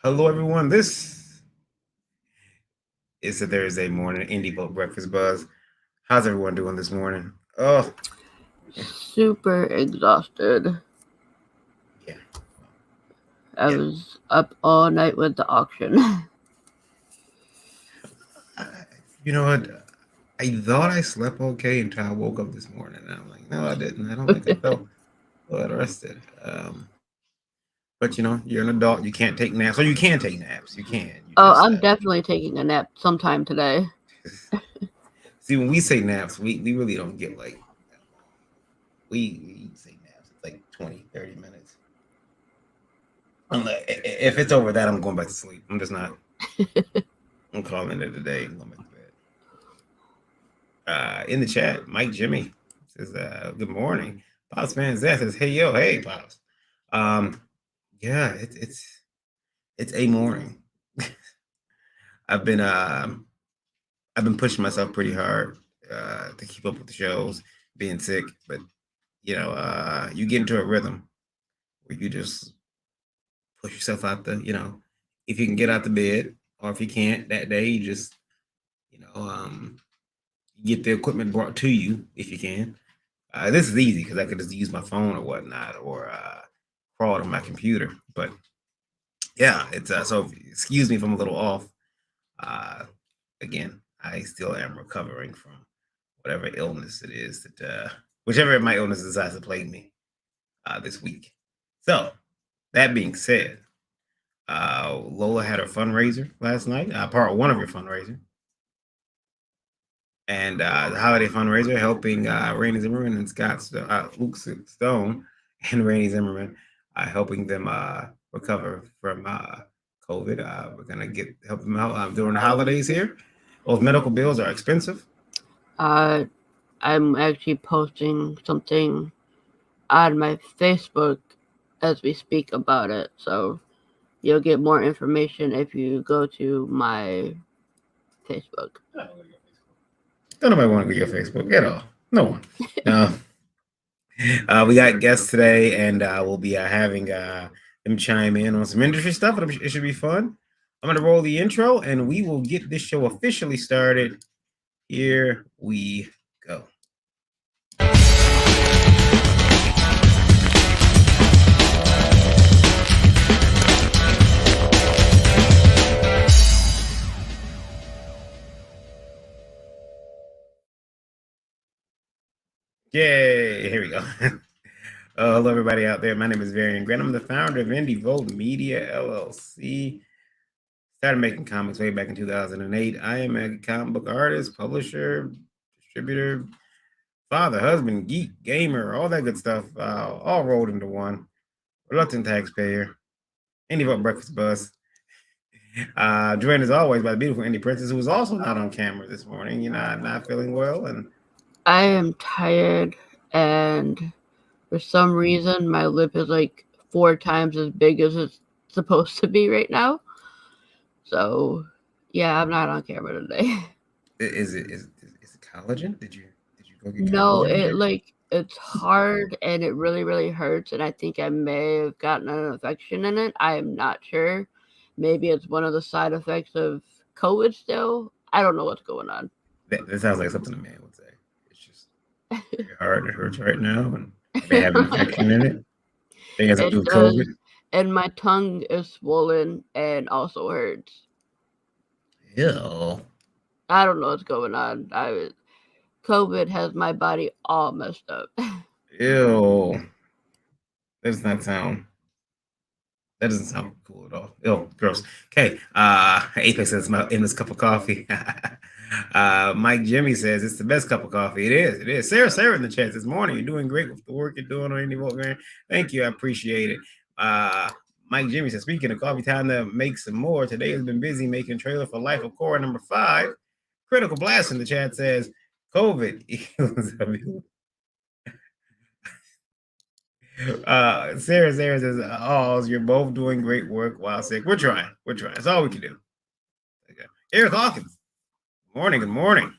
Hello, everyone. This is a Thursday morning Indie Boat Breakfast Buzz. How's everyone doing this morning? Oh, Super exhausted. yeah, I yeah. was up all night with the auction. I, you know what? I thought I slept okay until I woke up this morning, and I'm like, no, I didn't. I don't think I felt well rested. But you're an adult. You can't take naps, or you can take naps. You can. You Oh, just I'm definitely taking a nap sometime today. see when we say naps, we really don't get like that long. We say naps. It's like 20, 30 minutes. If it's over that, I'm going back to sleep. I'm just not. I'm calling it a day and going back to bed. In the chat, Mike Jimmy says, "Good morning." Pops fan Zeth says, "Hey yo, hey Pops." Um, yeah, it's a morning. I've been I've been pushing myself pretty hard to keep up with the shows, being sick, but you get into a rhythm where you just push yourself out if you can get out the bed, or if you can't that day, you just you know um get the equipment brought to you if you can. This is easy because I could just use my phone or whatnot, or crawl to my computer. But yeah, it's so excuse me if I'm a little off. Uh, Again, I still am recovering from whatever illness it is whichever my illness decides to plague me this week. So that being said, Lola had her fundraiser last night, part one of her fundraiser, and the holiday fundraiser helping Rainy Zimmerman and Luke Stone and Rainy Zimmerman, helping them recover from COVID. We're gonna help them out during the holidays here. Those medical bills are expensive. Uh, I'm actually posting something on my Facebook as we speak about it. So you'll get more information if you go to my Facebook. Don't nobody want to go to your Facebook at all. No one. No. We got guests today, and we'll be having them chime in on some industry stuff. It should be fun. I'm going to roll the intro, and we will get this show officially started. Here we go. Yay! Here we go. Hello, everybody out there. My name is Varian Grant. I'm the founder of Indie Vote Media LLC. Started making comics way back in 2008. I am a comic book artist, publisher, distributor, father, husband, geek, gamer, all that good stuff, all rolled into one. Reluctant taxpayer. Indie Vote Breakfast Bus. Joined as always by the beautiful Indie Princess, who was also not on camera this morning. Not feeling well, and I am tired, and for some reason, my lip is like 4 times as big as it's supposed to be right now. So, yeah, I'm not on camera today. is it collagen? Did you go get No, collagen it injection? like it's hard and it really, really hurts. And I think I may have gotten an infection in it. I am not sure. Maybe it's one of the side effects of COVID still. I don't know what's going on. That sounds like something a man would say. It's just very hard. It hurts right now, and I may have an infection in it. It has something It to do with does. COVID. And my tongue is swollen and also hurts. Ew. I don't know what's going on. COVID has my body all messed up. Ew. That does not sound. That doesn't sound cool at all. Ew, gross. Okay. Apex says my in this cup of coffee. Mike Jimmy says it's the best cup of coffee. It is. It is. Sarah in the chat this morning. You're doing great with the work you're doing on Indie Vote, man. Thank you. I appreciate it. Uh, Mike Jimmy says, speaking of coffee, time to make some more. Today has been busy making trailer for Life of Korra #5. Critical Blast in the chat says, COVID. Sarah says, "Oh, you're both doing great work while sick. We're trying. We're trying. That's all we can do." Okay. Eric Hawkins. Good morning. Good morning.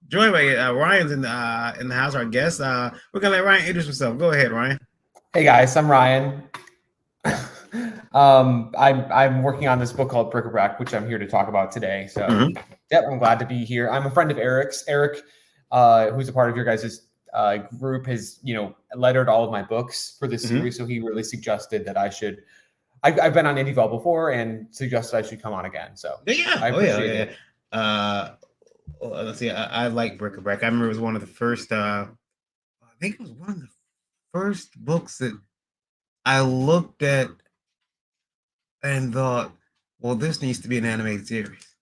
Joined by Ryan's in the house. Our guest. We're gonna let Ryan introduce himself. Go ahead, Ryan. Hey guys, I'm Ryan. I'm working on this book called Bric-a-Brac, which I'm here to talk about today. So, Hmm. yep, I'm glad to be here. I'm a friend of Eric's. Eric, who's a part of your guys' group, has lettered all of my books for this Hmm. series. So he really suggested that I should. I've been on IndieVault before and suggested I should come on again. So Yeah. I Oh yeah. appreciate Yeah. it. Let's see. I like Bric-a-Brac. I remember it was one of the first. I think it was one of the first books that I looked at and thought, well, this needs to be an animated series.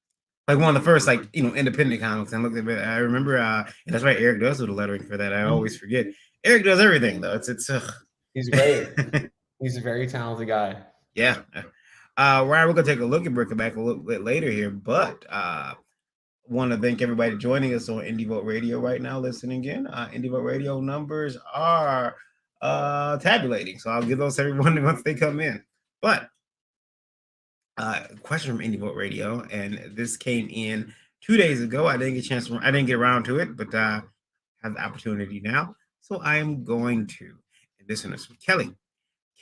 Like one of the first, like independent comics. And looked at it. I remember, and that's right. Eric does do the lettering for that. I always forget. Eric does everything though. It's He's great. He's a very talented guy. yeah. Ryan, we're gonna take a look at Brick-a-Brac a little bit later here, but want to thank everybody joining us on Indie Vote Radio right now, listening in. Indie Vote Radio numbers are tabulating, so I'll give those to everyone once they come in. But question from Indie Vote Radio, and this came in 2 days ago. I didn't get a chance. I didn't get around to it, but have the opportunity now, so I am going to. And this one is from Kelly.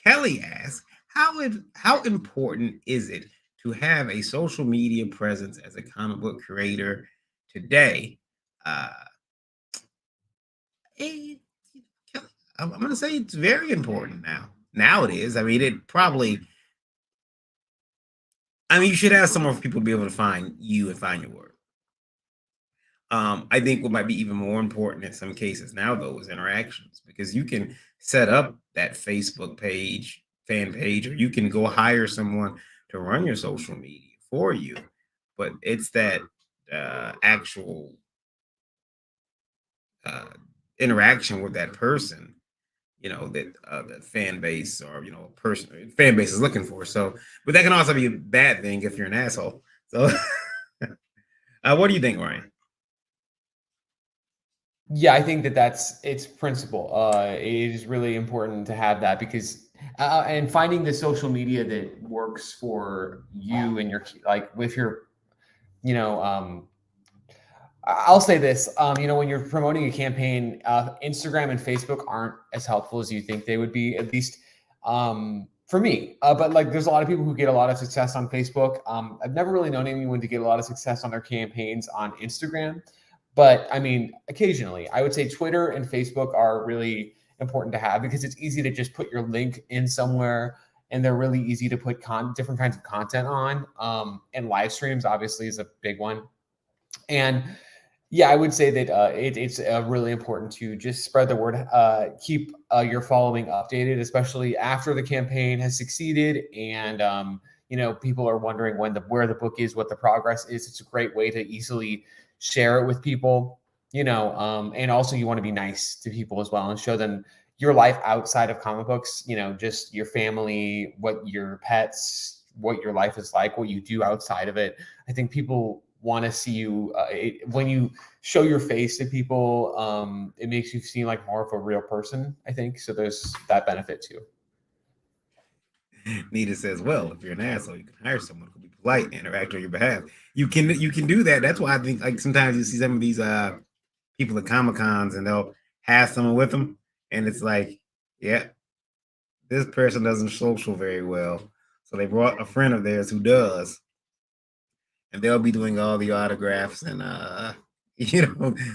Kelly asks, how important is it to have a social media presence as a comic book creator today? Uh, eh, I'm going to say it's very important now. Now it is. I mean, it probably. I mean, you should have somewhere for people to be able to find you and find your work. I think what might be even more important in some cases now, though, is interactions because you can set up that Facebook page, fan page, or you can go hire someone to run your social media for you. But it's that actual uh, interaction with that person, that the fan base or person fan base is looking for. So, but that can also be a bad thing if you're an asshole. So, what do you think, Ryan? Yeah, I think that that's its principle. It is really important to have that because, and finding the social media that works for you and your like with your, you know, I'll say this, when you're promoting a campaign, Instagram and Facebook aren't as helpful as you think they would be, at least for me. But like, there's a lot of people who get a lot of success on Facebook. I've never really known anyone to get a lot of success on their campaigns on Instagram. But I mean, occasionally, I would say Twitter and Facebook are really important to have because it's easy to just put your link in somewhere and they're really easy to put different kinds of content on. And live streams obviously is a big one. And yeah, I would say that it's really important to just spread the word, keep your following updated, especially after the campaign has succeeded, and people are wondering where the book is, what the progress is. It's a great way to easily share it with people, and also you want to be nice to people as well and show them your life outside of comic books. Just your family, what your pets, what your life is like, what you do outside of it. I think people want to see you when you show your face to people. It makes you seem like more of a real person, I think. So there's that benefit too. Nita says, "Well, if you're an asshole, you can hire someone who can be polite and interact on your behalf. You can do that. That's why I think like sometimes you see some of these people at Comic Cons and they'll have someone with them, and it's like, yeah, this person doesn't social very well, so they brought a friend of theirs who does, and they'll be doing all the autographs and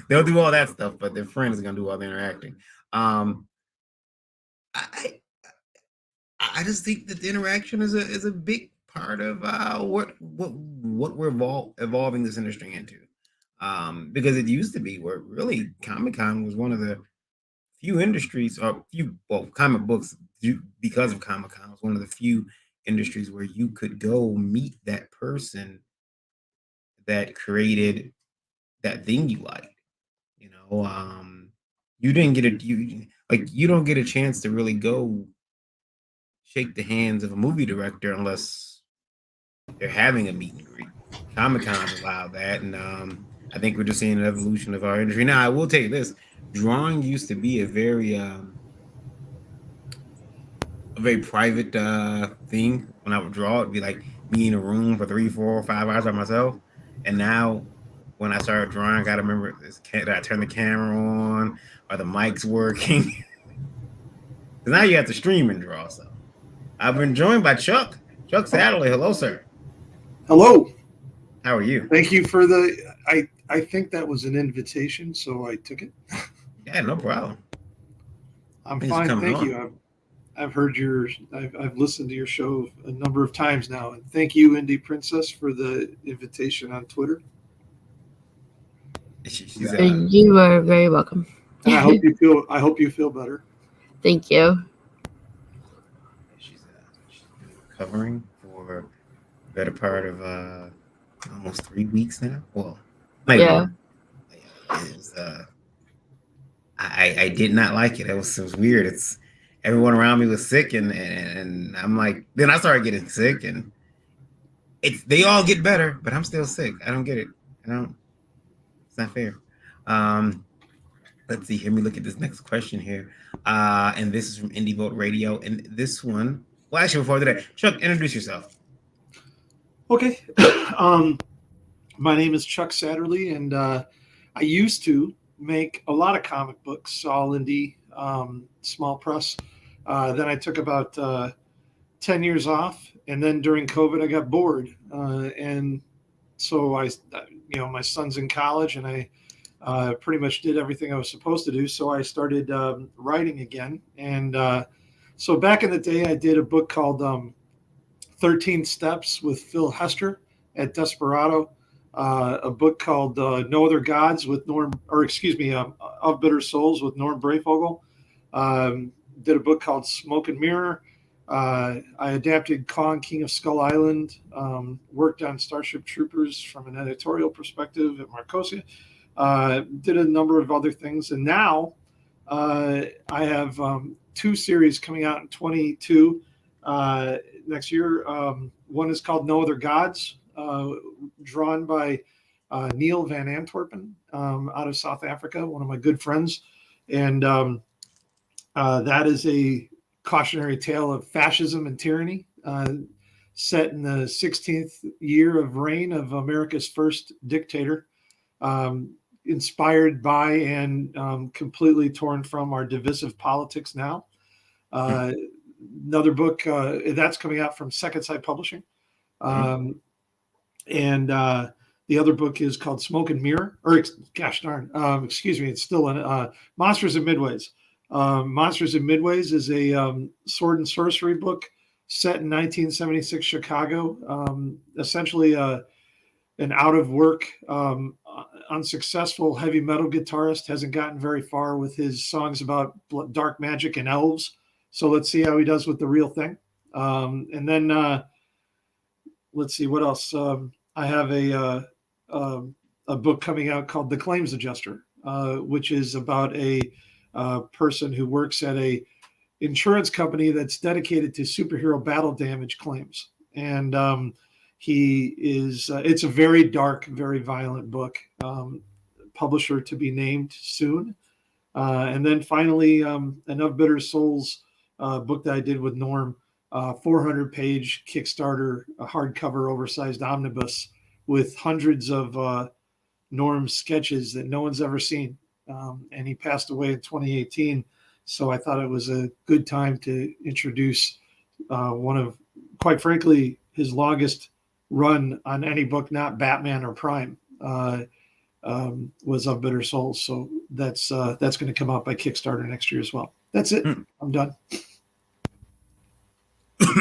they'll do all that stuff, but their friend is gonna do all the interacting. Um, I I just think that the interaction is a big part of what we're evolving this industry into. Because it used to be where really Comic Con was one of the few industries or few well comic books because of Comic Con was one of the few industries where you could go meet that person that created that thing you like. You know, you didn't get a you don't get a chance to really go shake the hands of a movie director unless they're having a meet and greet. Comic Cons allow that, and I think we're just seeing an evolution of our industry. Now, I will tell you this: drawing used to be a very private thing. When I would draw, it'd be like me in a room for 3, 4, 5 hours by myself. And now, when I started drawing, I got to remember this: did I turn the camera on? Are the mics working? Because now you have to stream and draw. So I've been joined by Chuck. Chuck Satterley. Hello, sir. Hello. How are you? Thank you for the. I think that was an invitation, so I took it. Yeah, no problem. I'm Thanks for fine, coming thank on. you. I've heard your. I've listened to your show a number of times now, and thank you, Indie Princess, for the invitation on Twitter. She's You are very welcome. And I hope you feel. I hope you feel better. Thank you. she's been recovering for the better part of almost 3 weeks now. Well, maybe. Yeah. It was, I did not like it. It was weird. It's everyone around me was sick, and I'm like, then I started getting sick, and they all get better, but I'm still sick. I don't get it. I don't. It's not fair. Um, let's see. Let me look at this next question here. And this is from Indie Vote Radio, and this one. Well, actually, before that, Chuck, introduce yourself. Okay. My name is Chuck Satterley, and I used to make a lot of comic books, all indie, small press. Then I took about 10 years off, and then during COVID, I got bored, and so my son's in college, and I pretty much did everything I was supposed to do. So I started writing again, and so back in the day, I did a book called 13 Steps with Phil Hester at Desperado. A book called No Other Gods with Of Bitter Souls with Norm Brayfogle. Did a book called Smoke and Mirror. I adapted Kong, King of Skull Island. Worked on Starship Troopers from an editorial perspective at Marcosia. Did a number of other things, and now I have 2 series coming out in 22 next year. One is called No Other Gods, drawn by Neil Van Antwerpen out of South Africa, one of my good friends. And that is a cautionary tale of fascism and tyranny, set in the 16th year of reign of America's first dictator, inspired by and completely torn from our divisive politics now. Another book that's coming out from Second Sight Publishing. And the other book is called Smoke and Mirror, or gosh darn, excuse me, it's still in Monsters and Midways. Monsters and Midways is a sword and sorcery book set in 1976 Chicago. Essentially, an out of work, unsuccessful heavy metal guitarist hasn't gotten very far with his songs about dark magic and elves. So let's see how he does with the real thing. And then let's see what else. I have a book coming out called The Claims Adjuster, which is about a person who works at a insurance company that's dedicated to superhero battle damage claims. And he is. It's a very dark, very violent book. Publisher to be named soon. And then finally, an Of Bitter Souls book that I did with Norm, 400-page Kickstarter, a hardcover, oversized omnibus with hundreds of Norm's sketches that no one's ever seen. And he passed away in 2018. So I thought it was a good time to introduce one of, quite frankly, his longest run on any book, not Batman or Prime, was Of Bitter Souls. So that's going to come out by Kickstarter next year as well. That's it. I'm done.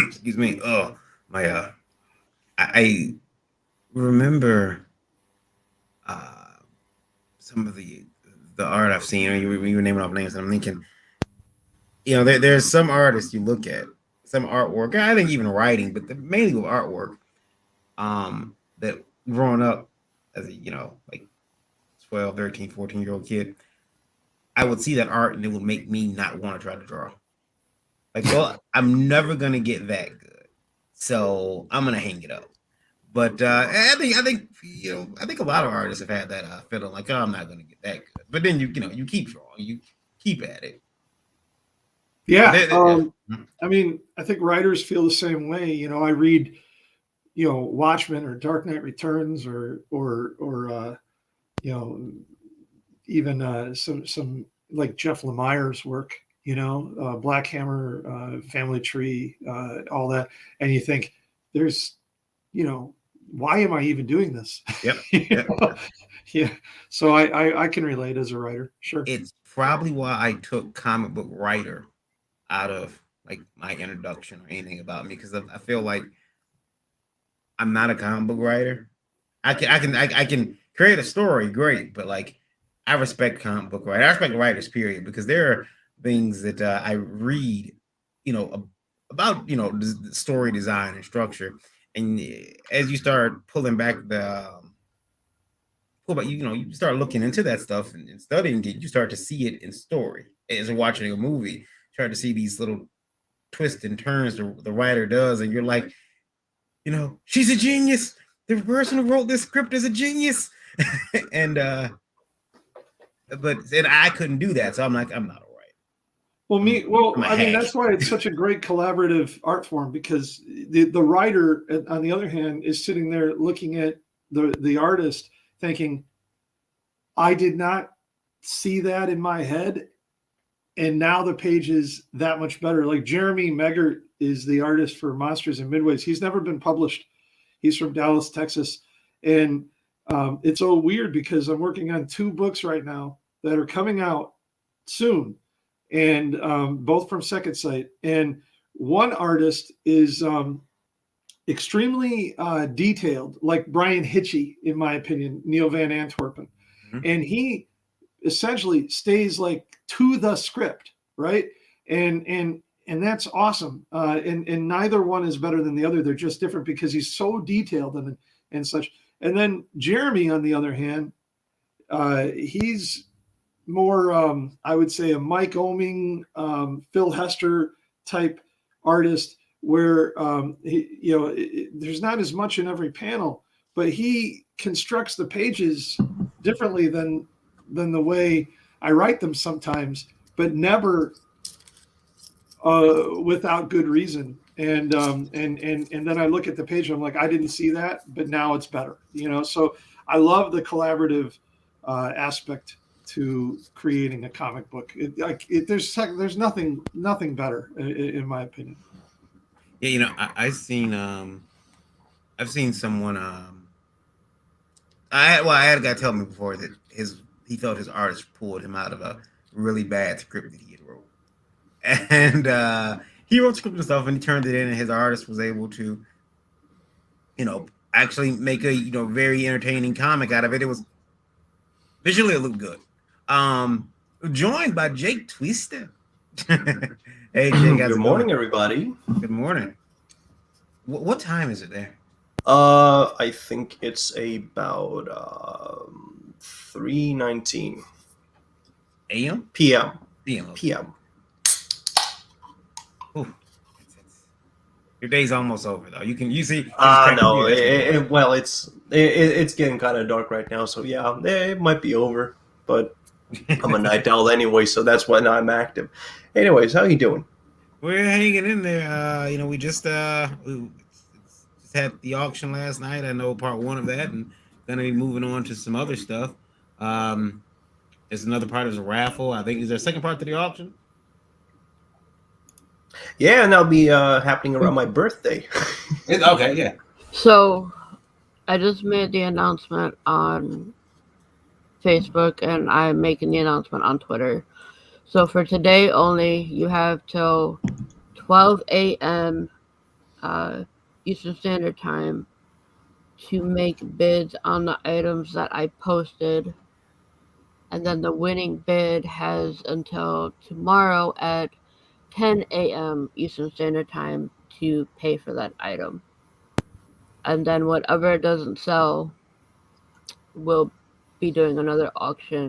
Excuse me. Oh, my. I remember some of the art I've seen. You were naming off names, and I'm thinking, there's some artists you look at, some artwork. I think even writing, but mainly with artwork. That growing up as a like 12, 13, 14-year-old kid, I would see that art and it would make me not want to try to draw. Like, well, I'm never gonna get that good, so I'm gonna hang it up. But I think I think a lot of artists have had that feeling like, oh, I'm not gonna get that good. But then you keep drawing, you keep at it. Yeah, I mean, I think writers feel the same way. I read, Watchmen or Dark Knight Returns or even some like Jeff Lemire's work. Black Hammer, Family Tree, all that, and you think there's, why am I even doing this? Yep. Yeah. So I can relate as a writer. Sure. It's probably why I took comic book writer out of like my introduction or anything about me, because I feel like I'm not a comic book writer. I can create a story, great, but like I respect comic book writers. I respect writers, period, because there are things that I read, about story design and structure, and as you start pulling back you start looking into that stuff and studying it, you start to see it in story. As you're watching a movie, start to see these little twists and turns the writer does, and you're like, she's a genius. The person who wrote this script is a genius. and I couldn't do that, so I'm like, I'm not all right. Well, I mean, that's why it's such a great collaborative art form, because the writer, on the other hand, is sitting there looking at the artist thinking, I did not see that in my head, and now the page is that much better. Like Jeremy Meggert is the artist for Monsters and Midways. He's never been published. He's from Dallas, Texas. And it's so weird because I'm working on 2 books right now that are coming out soon, and both from Second Sight. And one artist is extremely detailed, like Brian Hitchie, in my opinion, Neil Van Antwerpen. Mm-hmm. And he essentially stays like to the script, right? And that's awesome. And neither one is better than the other. They're just different because he's so detailed and such. And then Jeremy, on the other hand, he's more, I would say, a Mike Oming, Phil Hester type artist, where there's not as much in every panel, but he constructs the pages differently than the way I write them sometimes, but never without good reason. And then I look at the page and I'm like, I didn't see that, but now it's better. So I love the collaborative aspect to creating a comic book. There's nothing better in my opinion. Yeah, I've seen someone. I had a guy tell me before that he felt his artist pulled him out of a really bad script that he had wrote, and he wrote script and stuff, and he turned it in, and his artist was able to, actually make a very entertaining comic out of it. It was visually, it looked good. Joined by Jake Twister. Hey, Jake, good morning, everybody. Good morning. What time is it there? I think it's about 3:19 a.m. p.m. p.m. p.m. Ooh. Your day's almost over, though. You see. No. It's getting kind of dark right now, so yeah, it might be over. But I'm a night owl anyway, so that's when I'm active. Anyways, how you doing? We're hanging in there. We just had the auction last night. I know part 1 of that, and gonna be moving on to some other stuff. There's another part of the raffle. I think, is there a second part to the auction? Yeah, and that'll be happening around my birthday. Okay, yeah. So I just made the announcement on Facebook, and I'm making the announcement on Twitter. So for today only, you have till 12 a.m. Eastern Standard Time to make bids on the items that I posted. And then the winning bid has until tomorrow at 10 a.m. Eastern Standard Time to pay for that item. And then whatever doesn't sell, we'll be doing another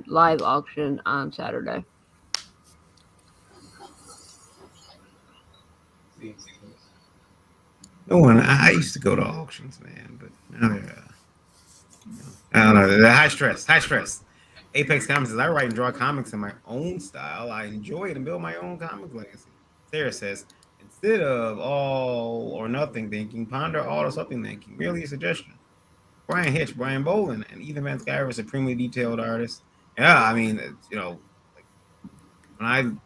live auction on Saturday. No one. I used to go to auctions, man, but now I don't know. They're high stress. Apex Comics says, I write and draw comics in my own style. I enjoy it and build my own comic legacy. Sarah says, instead of all or nothing thinking, ponder all or something thinking. Merely a suggestion. Brian Hitch, Brian Bolin, and Ethan Van Sciver, supremely detailed artists. Yeah, I mean, like when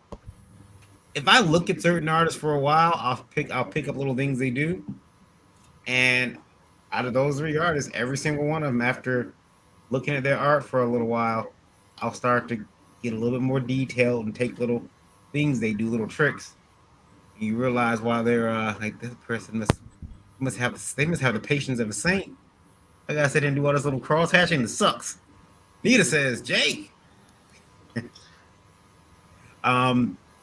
if I look at certain artists for a while, I'll pick up little things they do, and out of those 3 artists, every single one of them, after looking at their art for a little while, I'll start to get a little bit more detailed and take little things they do, little tricks. And you realize why they're like this person must have the patience of a saint. Like I said, and do all this little cross hatching that sucks. Nita says, Jake. Let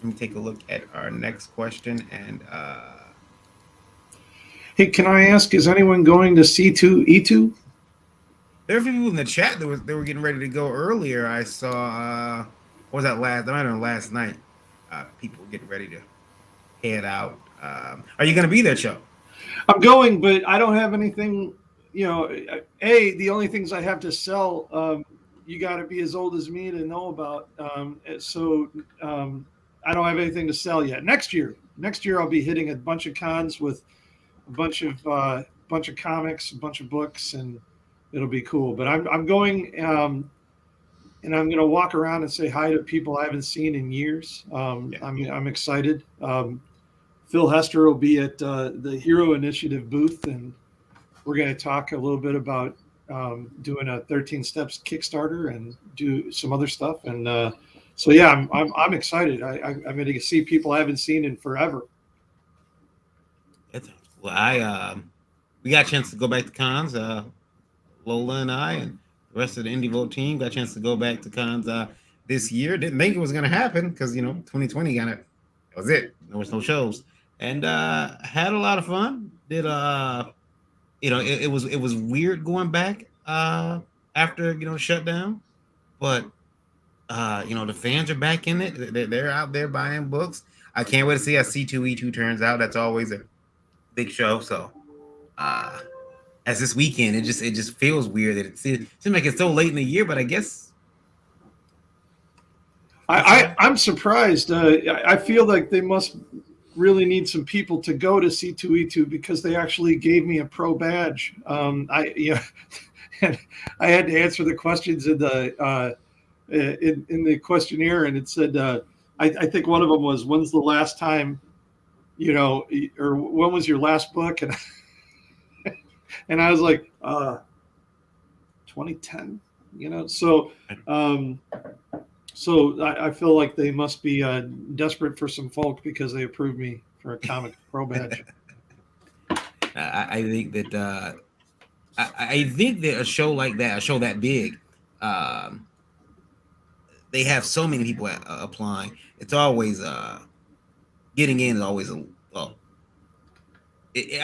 me take a look at our next question. And Hey, can I ask, is anyone going to C2E2? there are people in the chat that they were getting ready to go earlier. I saw what was that last? I don't know, last night. People were getting ready to head out. Are you going to be there, Chuck? I'm going, but I don't have anything. The only things I have to sell, you got to be as old as me to know about. So I don't have anything to sell yet. Next year, I'll be hitting a bunch of cons with a bunch of comics, a bunch of books, and it'll be cool. But I'm going, and I'm going to walk around and say hi to people I haven't seen in years. I'm excited. Phil Hester will be at the Hero Initiative booth, and we're going to talk a little bit about doing a 13 Steps Kickstarter and do some other stuff. And so, yeah, I'm excited. I'm going to see people I haven't seen in forever. Well, we got a chance to go back to cons. Lola and I and the rest of the Indie Vote team got a chance to go back to cons this year. Didn't think it was going to happen because 2020 that was it. There was no shows, and had a lot of fun. Did it was weird going back after shutdown, but the fans are back in it. They're out there buying books. I can't wait to see how C2E2 turns out. That's always a big show. So as this weekend, it just feels weird that it seems like it's so late in the year, but I guess I'm surprised. I feel like they must really need some people to go to C2E2 because they actually gave me a pro badge. And I had to answer the questions in the questionnaire, and it said I think one of them was, when's the last time, or when was your last book? And and I was like, 2010, so I feel like they must be desperate for some folk because they approved me for a comic pro badge. I think that I think that a show like that, a show that big, they have so many people applying. It's always getting in is always I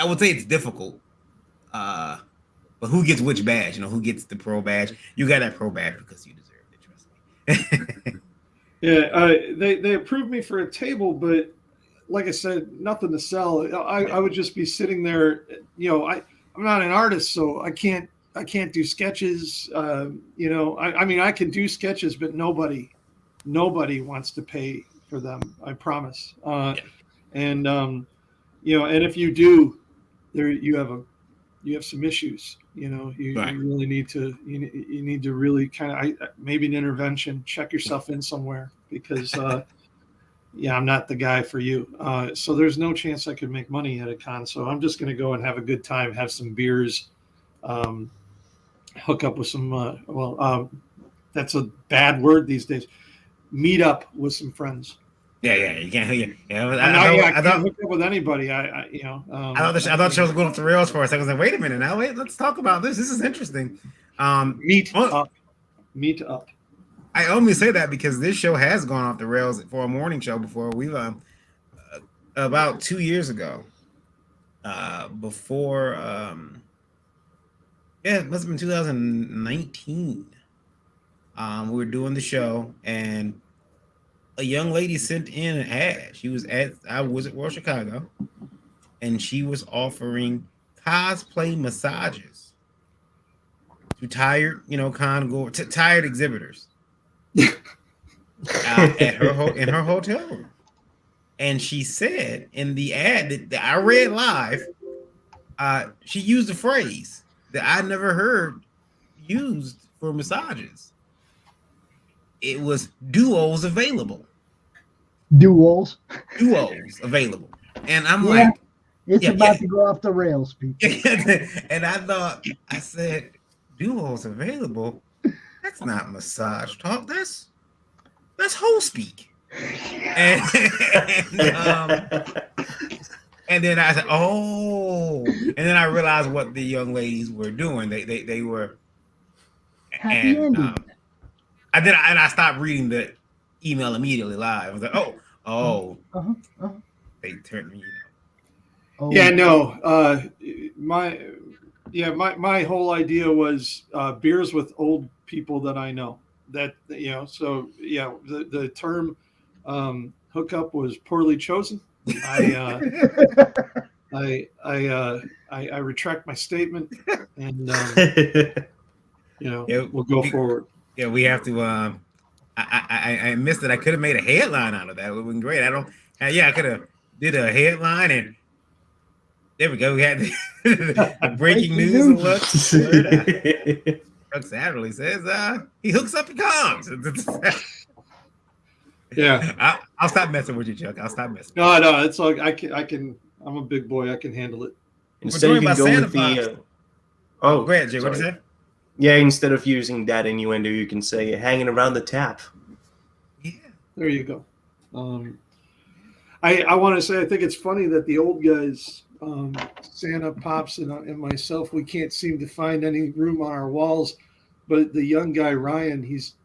would say it's difficult. But who gets which badge? Who gets the pro badge? You got that pro badge because you deserve it. Trust me. Yeah, they approved me for a table, but like I said, nothing to sell. I would just be sitting there. I'm not an artist, so I can't do sketches. I mean, I can do sketches, but nobody wants to pay for them. I promise. And and if you do, you have some issues. You really need to you need to really kind of maybe an intervention. Check yourself in somewhere because I'm not the guy for you. So there's no chance I could make money at a con. So I'm just going to go and have a good time, have some beers, hook up with some. That's a bad word these days. Meet up with some friends. Yeah, you can't. I can't hook up with anybody. I thought the show was going off the rails for us. I was like, wait a minute, now let's talk about this. This is interesting. Meet up. I only say that because this show has gone off the rails for a morning show before. We've about 2 years ago, before it must have been 2019. We were doing the show and a young lady sent in an ad. She was I was at World Chicago, and she was offering cosplay massages to tired, tired exhibitors at in her hotel room. And she said in the ad that I read live, she used a phrase that I never heard used for massages. It was duos available. Duels. duos available. And I'm Yeah. like, It's Yeah, about yeah. to go off the rails, people. and I said, duos available? That's not massage talk. That's whole speak. And, and then I said, oh, and then I realized what the young ladies were doing. They were, Happy and ending. I stopped reading the email immediately live. I was like, oh, Uh-huh. they turned me, Oh, Yeah, no. My whole idea was beers with old people that I know. That so yeah, the term hookup was poorly chosen. I retract my statement, and Yeah, we'll go forward. Yeah, we have to. I missed it. I could have made a headline out of that. It would have been great. I could have did a headline, and there we go. We had the breaking news alert. Chuck Satterley says he hooks up and comes. Yeah. I'll stop messing with you, Chuck. I'll stop messing. No, it's like I can. I'm a big boy. I can handle it. Instead, you can go Santa with the. Pops. Oh, Go ahead, Jay. What sorry. you say? Yeah, instead of using that innuendo, you can say hanging around the tap. Yeah. There you go. I want to say I think it's funny that the old guys, Santa, Pops, and myself, we can't seem to find any room on our walls, but the young guy Ryan, he's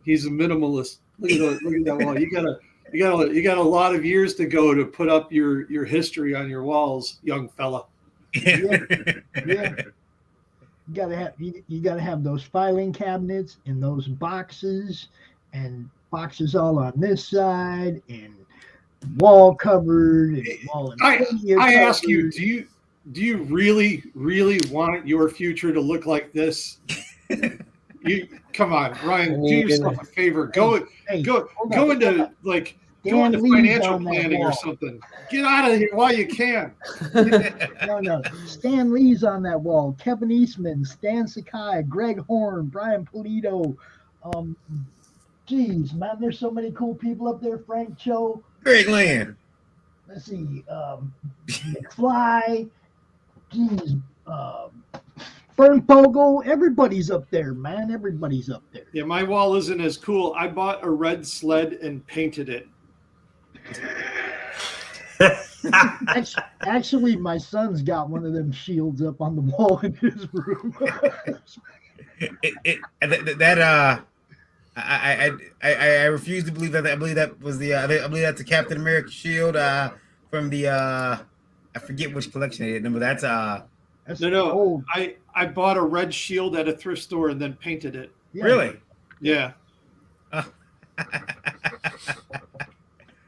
a minimalist. Look at that wall. You got a lot of years to go to put up your history on your walls, young fella. Yeah. You gotta have those filing cabinets and those boxes, and boxes all on this side, and wall covered, and wall. I ask you, do you really want your future to look like this? You come on, Ryan, do yourself a favor. Go into financial planning or something. Get out of here while you can. No. Stan Lee's on that wall. Kevin Eastman, Stan Sakai, Greg Horn, Brian Polito. Geez, man, there's so many cool people up there. Frank Cho. Greg Land. Let's see. McFly. Geez. Fern Fogle. Everybody's up there, man. Everybody's up there. Yeah, my wall isn't as cool. I bought a red sled and painted it. Actually, my son's got one of them shields up on the wall in his room. I refuse to believe that. I believe that was I believe that's the Captain America shield from the I forget which collection it is, but that's No. Old. I bought a red shield at a thrift store and then painted it. Yeah. Really. Yeah.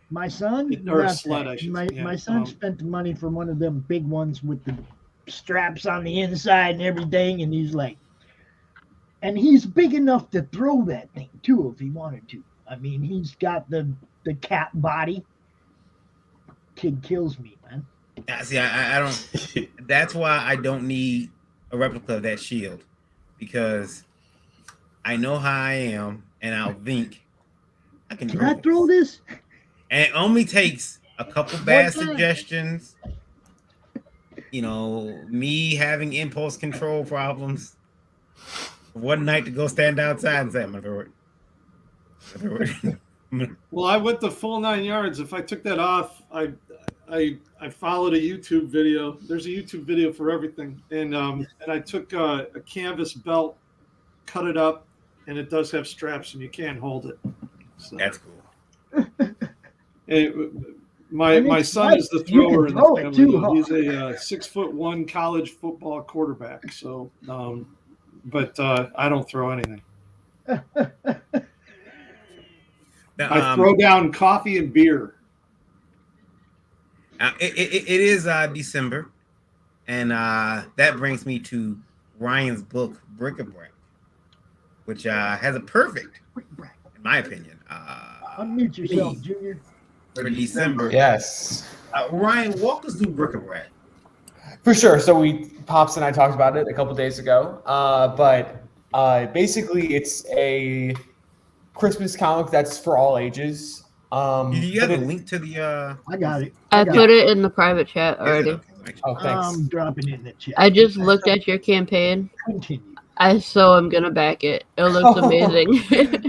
My son, Or a sled, I should my say. Yeah. my son spent the money for one of them big ones with the straps on the inside and everything, and he's like, and he's big enough to throw that thing too if he wanted to. I mean, he's got the cat body. Kid kills me, man. See, I don't. That's why I don't need a replica of that shield, because I know how I am, and I'll think I can Can I throw this? And it only takes a couple bad One time. suggestions. Me having impulse control problems. One night to go stand outside and say, I'm gonna throw it. Well, I went the full 9 yards. If I took that off, I followed a YouTube video. There's a YouTube video for everything, and I took a canvas belt, cut it up, and it does have straps, and you can't hold it. So, That's cool. my son light. is the You thrower can in throw the it family. too, huh? He's a 6'1" college football quarterback. So, but I don't throw anything. Now, I throw down coffee and beer. It is December, and that brings me to Ryan's book, Bric-a-Brac, which has a perfect, in my opinion, Unmute yourself, lead Junior. for December. Yes. Ryan, walk us through Bric-a-Brac. For sure. So Pops and I talked about it a couple days ago. But basically, it's a Christmas comic that's for all ages. You but have a it- link to the. I got it. I got put it in the private chat Is it? already. Okay, make sure. Oh, thanks. I'm dropping it in the chat. I just looked at your campaign. Continue. I so am gonna back it. It looks amazing.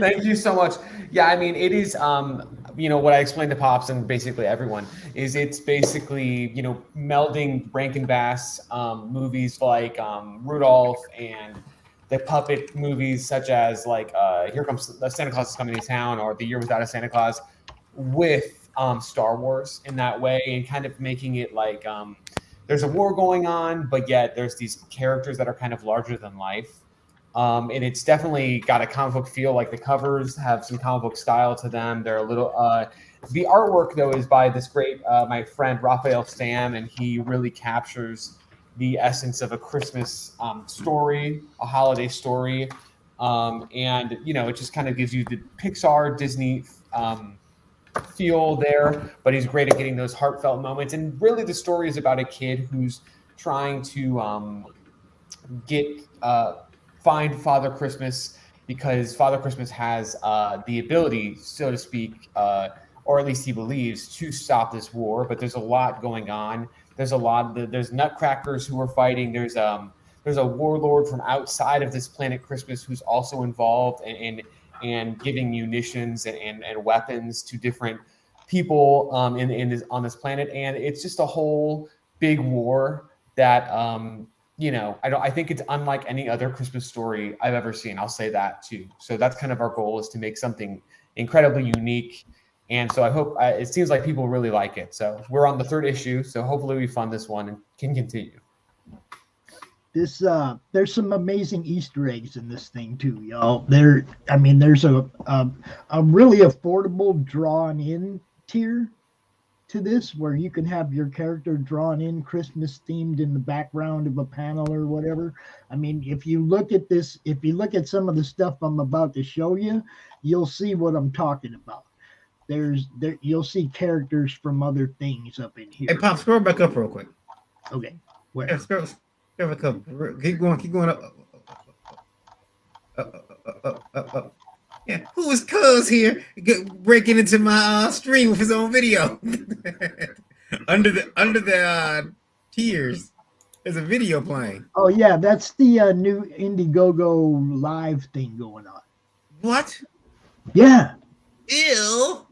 Thank you so much. Yeah, I mean, it is, what I explained to Pops and basically everyone is it's basically, melding Rankin Bass movies like Rudolph and the puppet movies such as like Here Comes Santa Claus is Coming to Town or The Year Without a Santa Claus with Star Wars in that way and kind of making it like there's a war going on, but yet there's these characters that are kind of larger than life. And it's definitely got a comic book feel. Like the covers have some comic book style to them. They're a little. The artwork though is by this great my friend Raphael Stam, and he really captures the essence of a Christmas story, a holiday story, and it just kind of gives you the Pixar Disney feel there. But he's great at getting those heartfelt moments, and really the story is about a kid who's trying to get. Find Father Christmas because Father Christmas has the ability, so to speak, or at least he believes, to stop this war. But there's a lot going on. There's there's nutcrackers who are fighting. There's a warlord from outside of this planet Christmas who's also involved and giving munitions and weapons to different people on this planet. And it's just a whole big war that I think it's unlike any other Christmas story I've ever seen. I'll say that too. So that's kind of our goal, is to make something incredibly unique. And so I hope it seems like people really like it. So we're on the 3rd issue. So hopefully we fund this one and can continue. This there's some amazing Easter eggs in this thing too, y'all. There's a really affordable drawn in tier to this where you can have your character drawn in Christmas themed in the background of a panel or whatever. I mean, if you look at some of the stuff I'm about to show you, you'll see what I'm talking about. You'll see characters from other things up in here. Hey, Pop, scroll back up real quick. Okay. Where? Yeah, scroll back up. Keep going up. Yeah, who is Cuz here breaking into my stream with his own video? under the tiers, there's a video playing. Oh yeah, that's the new Indiegogo live thing going on. What? Yeah. Ew.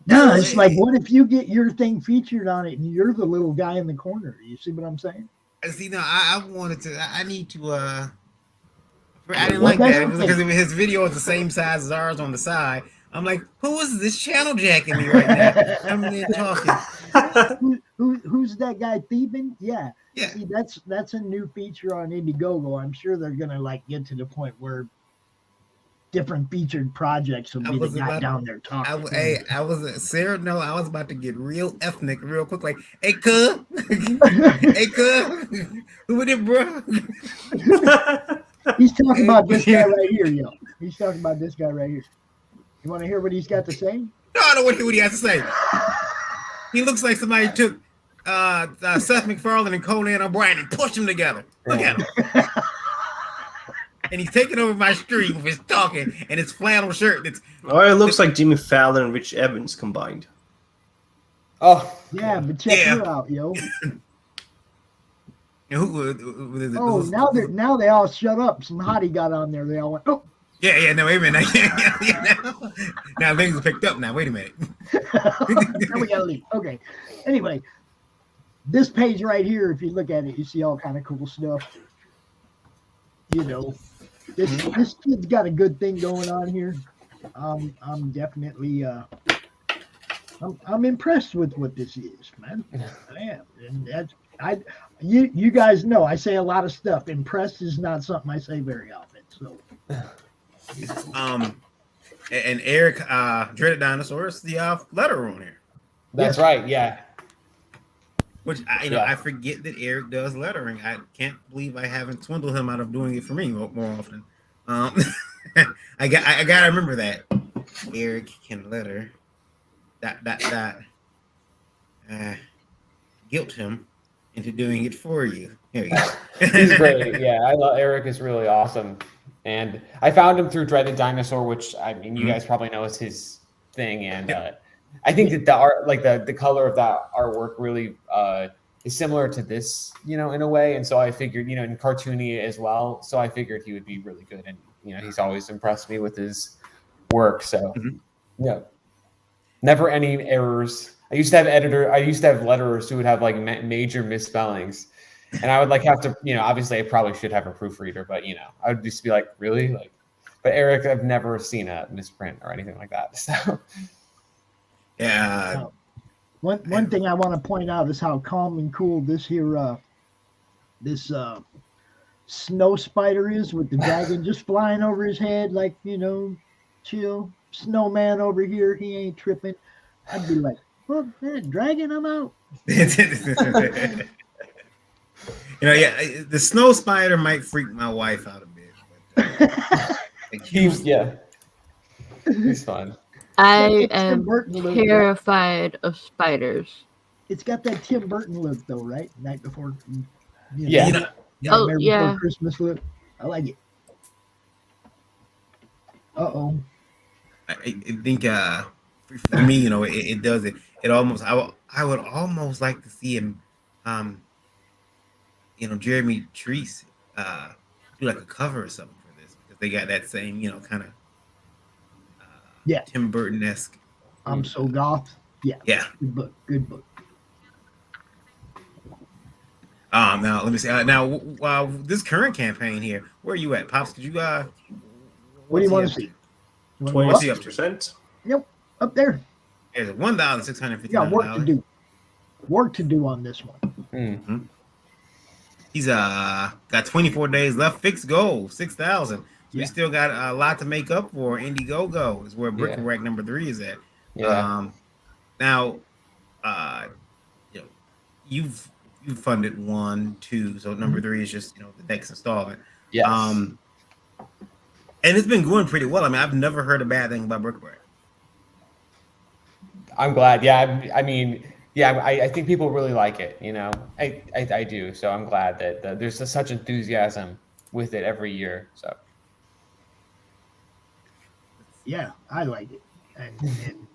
No, it's like, what if you get your thing featured on it and you're the little guy in the corner? You see what I'm saying? See, no, I wanted to. I need to. I didn't What, like that that's because his video is the same size as ours on the side. I'm like, who is this channel jacking me right now? I'm there talking. Who's that guy thieving? Yeah. Yeah. See, that's a new feature on Indiegogo. I'm sure they're gonna get to the point where different featured projects will be the guy down there talking. I was Sarah. No, I was about to get real ethnic real quick. Like, hey, cuz, hey, cuz, who with it, bro? He's talking about this guy right here, yo. He's talking about this guy right here. You want to hear what he's got to say? No, I don't want to hear what he has to say. He looks like somebody took Seth MacFarlane and Conan O'Brien and pushed them together. Look at him. And he's taking over my stream with his talking and his flannel shirt. It looks like Jimmy Fallon and Rich Evans combined. Oh, yeah, but check her out, yo. Oh, now they all shut up. Some hottie got on there. They all went, oh. Yeah, no, wait a minute. Now things are picked up now. Wait a minute. Now we gotta leave. Okay. Anyway, this page right here, if you look at it, you see all kind of cool stuff. This kid's got a good thing going on here. I'm definitely I'm impressed with what this is, man. I am, and you guys know I say a lot of stuff. Impressed is not something I say very often. So, and Eric Dreaded Dinosaurs, the letter on here. That's right. Yeah. Which I forget that Eric does lettering. I can't believe I haven't swindled him out of doing it for me more often. I gotta remember that Eric can letter. Guilt him into doing it for you. Here we go. He's great. Yeah, I love Eric. Is really awesome, and I found him through Dreaded Dinosaur, which I mean, you guys probably know is his thing, and I think that the art, like the color of that artwork, really is similar to this, in a way. And so I figured, and cartoony as well. So I figured he would be really good, and he's always impressed me with his work. So yeah, never any errors. I used to have letterers who would have like major misspellings, and I would like have to, obviously I probably should have a proofreader, but I would just be like, really, like. But Eric, I've never seen a misprint or anything like that. So Yeah. One thing I want to point out is how calm and cool this here snow spider is, with the dragon just flying over his head, like, chill. Snowman over here, he ain't tripping. I'd be like, "Oh, man, dragon, I'm out." The snow spider might freak my wife out a bit. But, he's fun. I am terrified of spiders. It's got that Tim Burton look, though, right? Night Before. Yeah. Before Christmas look. I like it. Uh-oh. I think for me, it does it. It almost I would almost like to see him, Jeremy Treese do like a cover or something for this, because they got that same, kind of Tim Burton-esque. I'm So Goth. Yeah. Yeah. Good book. Now let me see. Now, this current campaign here, where are you at, Pops? Could you what do you want to see? 26%. Yep, up there. There's $1,650. Yeah, work to do on this one. Mm-hmm. He's got 24 days left. Fixed goal 6,000. So we still got a lot to make up for. Indiegogo is where Brick and Rack number 3 is at. Yeah. Now, you've funded 1, 2, so number 3 is just the next installment. Yes. And it's been going pretty well. I mean, I've never heard a bad thing about Brick and Rack. I'm glad. Yeah, I mean, I think people really like it. I do. So I'm glad that there's such enthusiasm with it every year. So yeah, I like it, and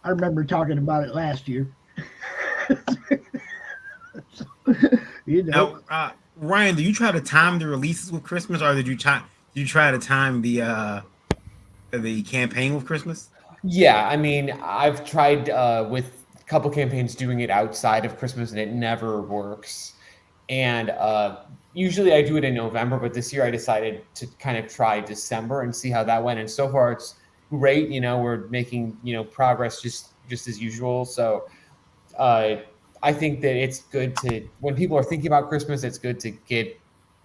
I remember talking about it last year. So, Now, Ryan, do you try to time the releases with Christmas, or did you try to time the campaign with Christmas? Yeah, I mean, I've tried with a couple campaigns doing it outside of Christmas, and it never works. And usually I do it in November, but this year I decided to kind of try December and see how that went. And so far it's great. We're making progress just as usual. So I think that it's good to, when people are thinking about Christmas, it's good to get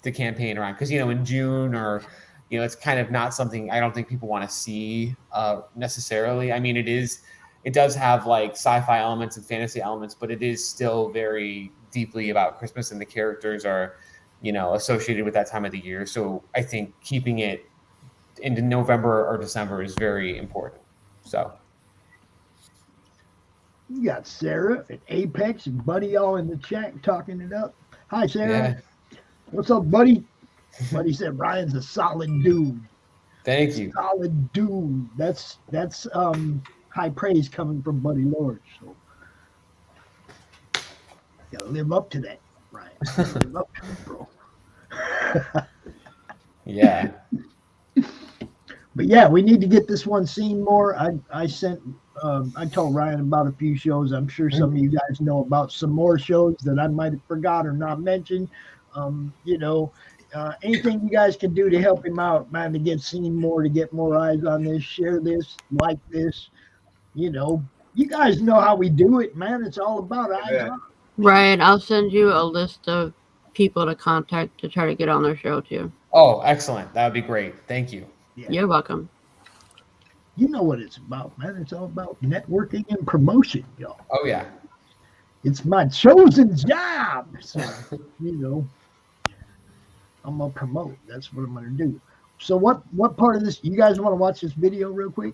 the campaign around, because in June or it's kind of not something I don't think people want to see necessarily. I mean, it does have like sci-fi elements and fantasy elements, but it is still very deeply about Christmas, and the characters are, associated with that time of the year. So I think keeping it into November or December is very important. So you got Sarah and Apex and Buddy all in the chat talking it up. Hi, Sarah. Yeah. What's up, Buddy? Buddy said Ryan's a solid dude. Thank you. Solid dude. That's high praise coming from Buddy Lord. So you gotta live up to that, Ryan. Live up to it, bro. Yeah. But yeah, we need to get this one seen more. I told Ryan about a few shows. I'm sure some of you guys know about some more shows that I might have forgot or not mentioned. Anything you guys can do to help him out, man, to get seen more, to get more eyes on this, share this, like this. You guys know how we do it, man. It's all about eyes on. Ryan, I'll send you a list of people to contact to try to get on their show too. Oh, excellent. That would be great. Thank you. Yeah. You're welcome. You know what it's about, man. It's all about networking and promotion, y'all. Oh, yeah. It's my chosen job. So, I'm going to promote. That's what I'm going to do. So what part of this, you guys want to watch this video real quick?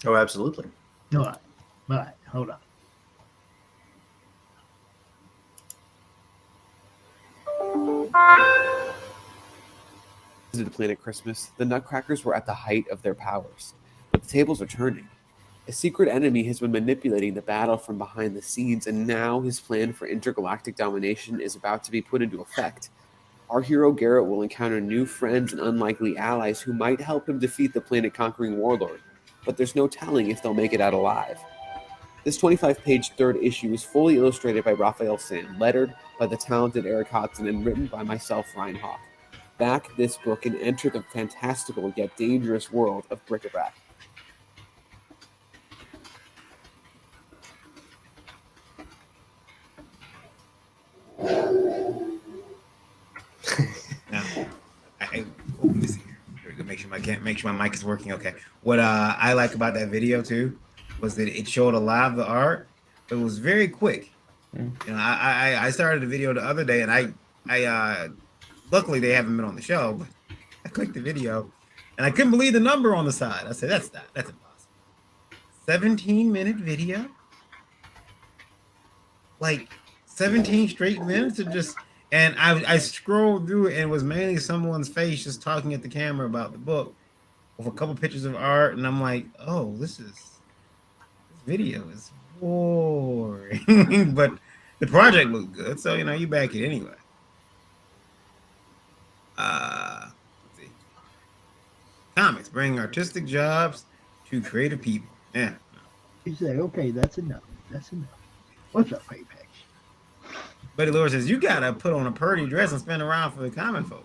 Oh, absolutely. All right. Hold on. To the planet Christmas, the Nutcrackers were at the height of their powers. But the tables are turning. A secret enemy has been manipulating the battle from behind the scenes, and now his plan for intergalactic domination is about to be put into effect. Our hero Garrett will encounter new friends and unlikely allies who might help him defeat the planet-conquering warlord, but there's no telling if they'll make it out alive. This 25-page third issue is fully illustrated by Raphael Sand, lettered by the talented Eric Hodson, and written by myself, Ryan Haack. Back this book and enter the fantastical yet dangerous world of bric-a-brac. Now, let me see here. Here we go. Make sure my mic is working. Okay. What I like about that video too was that it showed a lot of the art, but it was very quick. You know, I started a video the other day, and I luckily they haven't been on the show, but I clicked the video, and I couldn't believe the number on the side. I said, that's impossible. 17-minute video, like 17 straight minutes of just. And I scrolled through it, and it was mainly someone's face just talking at the camera about the book with a couple pictures of art. And I'm like, oh, this video is boring. But the project looked good. So, you know, you back it anyway. Let's see. Comics bring artistic jobs to creative people. Yeah. You say, okay, that's enough. That's enough. What's up, Apex? Buddy Lord says, you got to put on a purdy dress and spin around for the comic folk.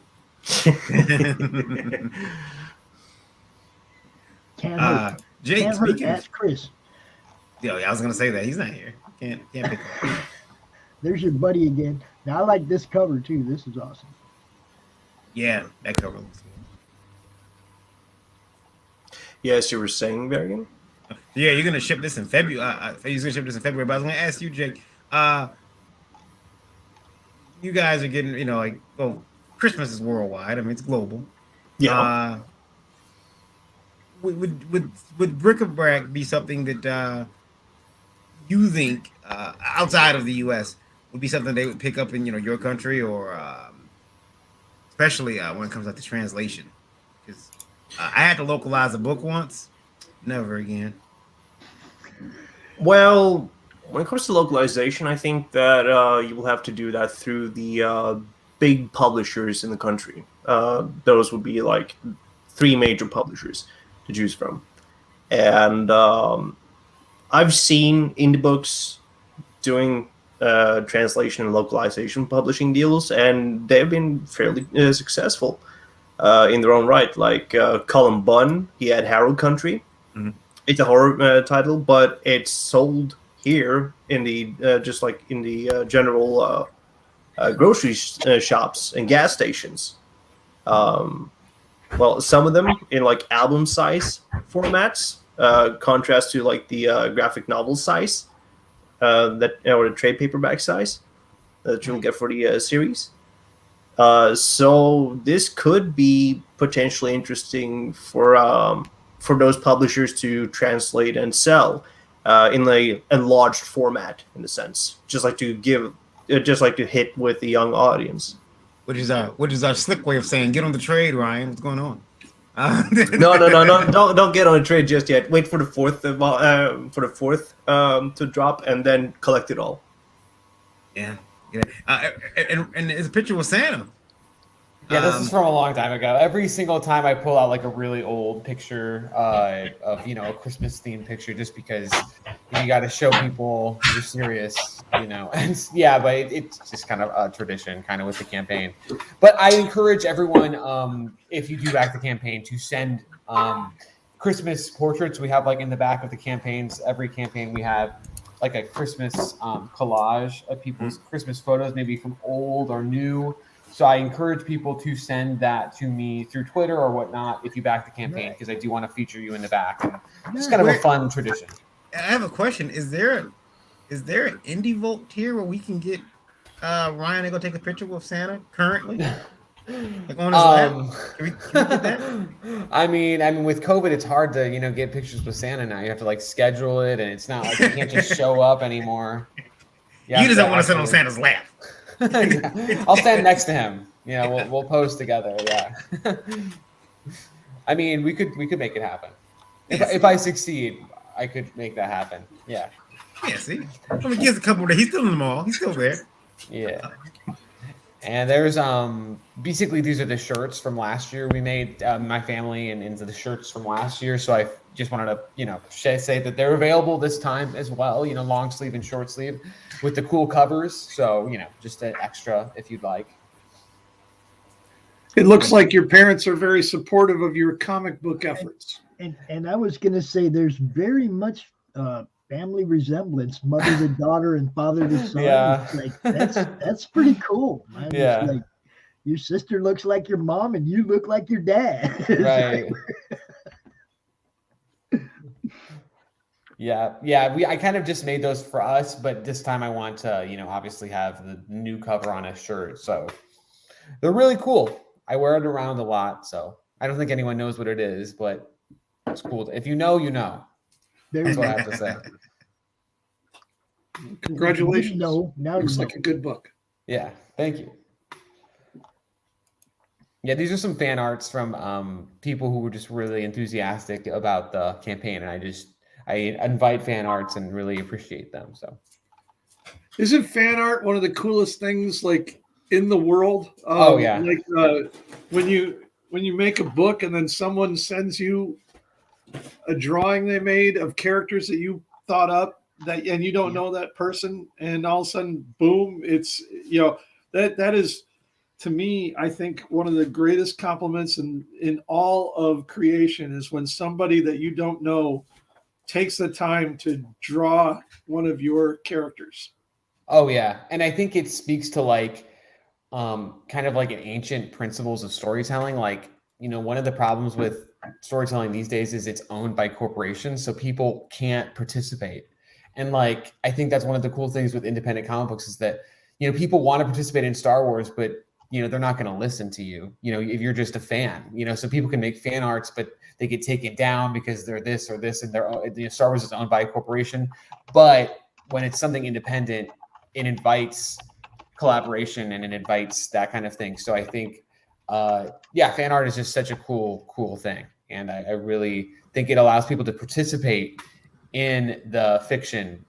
Can't hurt. Jake, Can't hurt. speaking Ask Chris. Yo, I was going to say that. He's not here. Can't pick up. There's your buddy again. Now, I like this cover, too. This is awesome. Yeah, that cover looks good. Yes, you were saying, Varian? Yeah, you're going to ship this in February. He's going to ship this in February, but I was going to ask you, Jake, you guys are getting, you know, like, well, Christmas is worldwide. I mean, it's global. Yeah. Would bric-a-brac be something that you think outside of the U.S. would be something they would pick up in, you know, your country, or especially when it comes out to translation? Because I had to localize a book once. Never again. Well, when it comes to localization, I think that you will have to do that through the big publishers in the country. Those would be like 3 major publishers to choose from. And I've seen indie books doing translation and localization publishing deals, and they've been fairly successful in their own right. Like Colin Bunn, he had Harold Country. Mm-hmm. It's a horror title, but it's sold here in the just like in the general grocery shops and gas stations. Well, some of them in like album size formats, contrast to like the graphic novel size that or the trade paperback size that you'll get for the series. So this could be potentially interesting for those publishers to translate and sell in the enlarged format, in a sense, just like to hit with the young audience. Which is our slick way of saying, get on the trade, Ryan. What's going on? No, don't get on a trade just yet. Wait for the fourth to drop, and then collect it all. Yeah. And it's a picture with Santa. Yeah, this is from a long time ago. Every single time I pull out like a really old picture of, you know, a Christmas themed picture, just because you got to show people you're serious, you know. And yeah, but it's just kind of a tradition, kind of with the campaign. But I encourage everyone, if you do back the campaign, to send Christmas portraits. We have like in the back of the campaigns, every campaign we have like a Christmas collage of people's Christmas photos, maybe from old or new. So I encourage people to send that to me through Twitter or whatnot if you back the campaign, because I do want to feature you in the back. And it's kind of a fun tradition. I have a question. Is there an indie vote tier where we can get Ryan to go take a picture with Santa currently? Like on his lap? Can we get that? I mean, with COVID, it's hard to, you know, get pictures with Santa now. You have to like schedule it, and it's not like you can't just show up anymore. You just don't want to sit on Santa's lap. Yeah. I'll stand next to him. You know, we'll pose together. Yeah. I mean, we could make it happen. If I succeed, I could make that happen. Yeah. Yeah, see? I mean, he has a couple of he's still in the mall. He's still there. Yeah. And there's basically these are the shirts from last year we made, my family and into the shirts from last year. So I just wanted to say that they're available this time as well. Long sleeve and short sleeve with the cool covers. So just an extra if you'd like. It looks like your parents are very supportive of your comic book efforts. And I was going to say there's very much family resemblance, mother to daughter and father to son. Yeah. It's like that's pretty cool, man. Yeah. It's like your sister looks like your mom and you look like your dad. Right. Yeah. I kind of just made those for us, but this time I want to, obviously have the new cover on a shirt. So they're really cool. I wear it around a lot, so I don't think anyone knows what it is, but it's cool. If you know, you know. That's what I have to say. Congratulations. No, now looks like a good book. Yeah, thank you. Yeah, these are some fan arts from people who were just really enthusiastic about the campaign, and I invite fan arts and really appreciate them. So, isn't fan art one of the coolest things in the world? Oh yeah, when you make a book and then someone sends you a drawing they made of characters that you thought up and you don't know that person, and all of a sudden, boom! It's that is, to me, I think one of the greatest compliments in all of creation is when somebody that you don't know takes the time to draw one of your characters. Oh yeah, and I think it speaks to kind of like an ancient principles of storytelling. One of the problems with storytelling these days is it's owned by corporations, so people can't participate. And I think that's one of the cool things with independent comic books is that people want to participate in Star Wars, but they're not going to listen to you. If you're just a fan, so people can make fan arts, but they get taken down because they're this or this, and Star Wars is owned by a corporation. But when it's something independent, it invites collaboration and it invites that kind of thing. So I think, fan art is just such a cool thing. And I really think it allows people to participate in the fiction,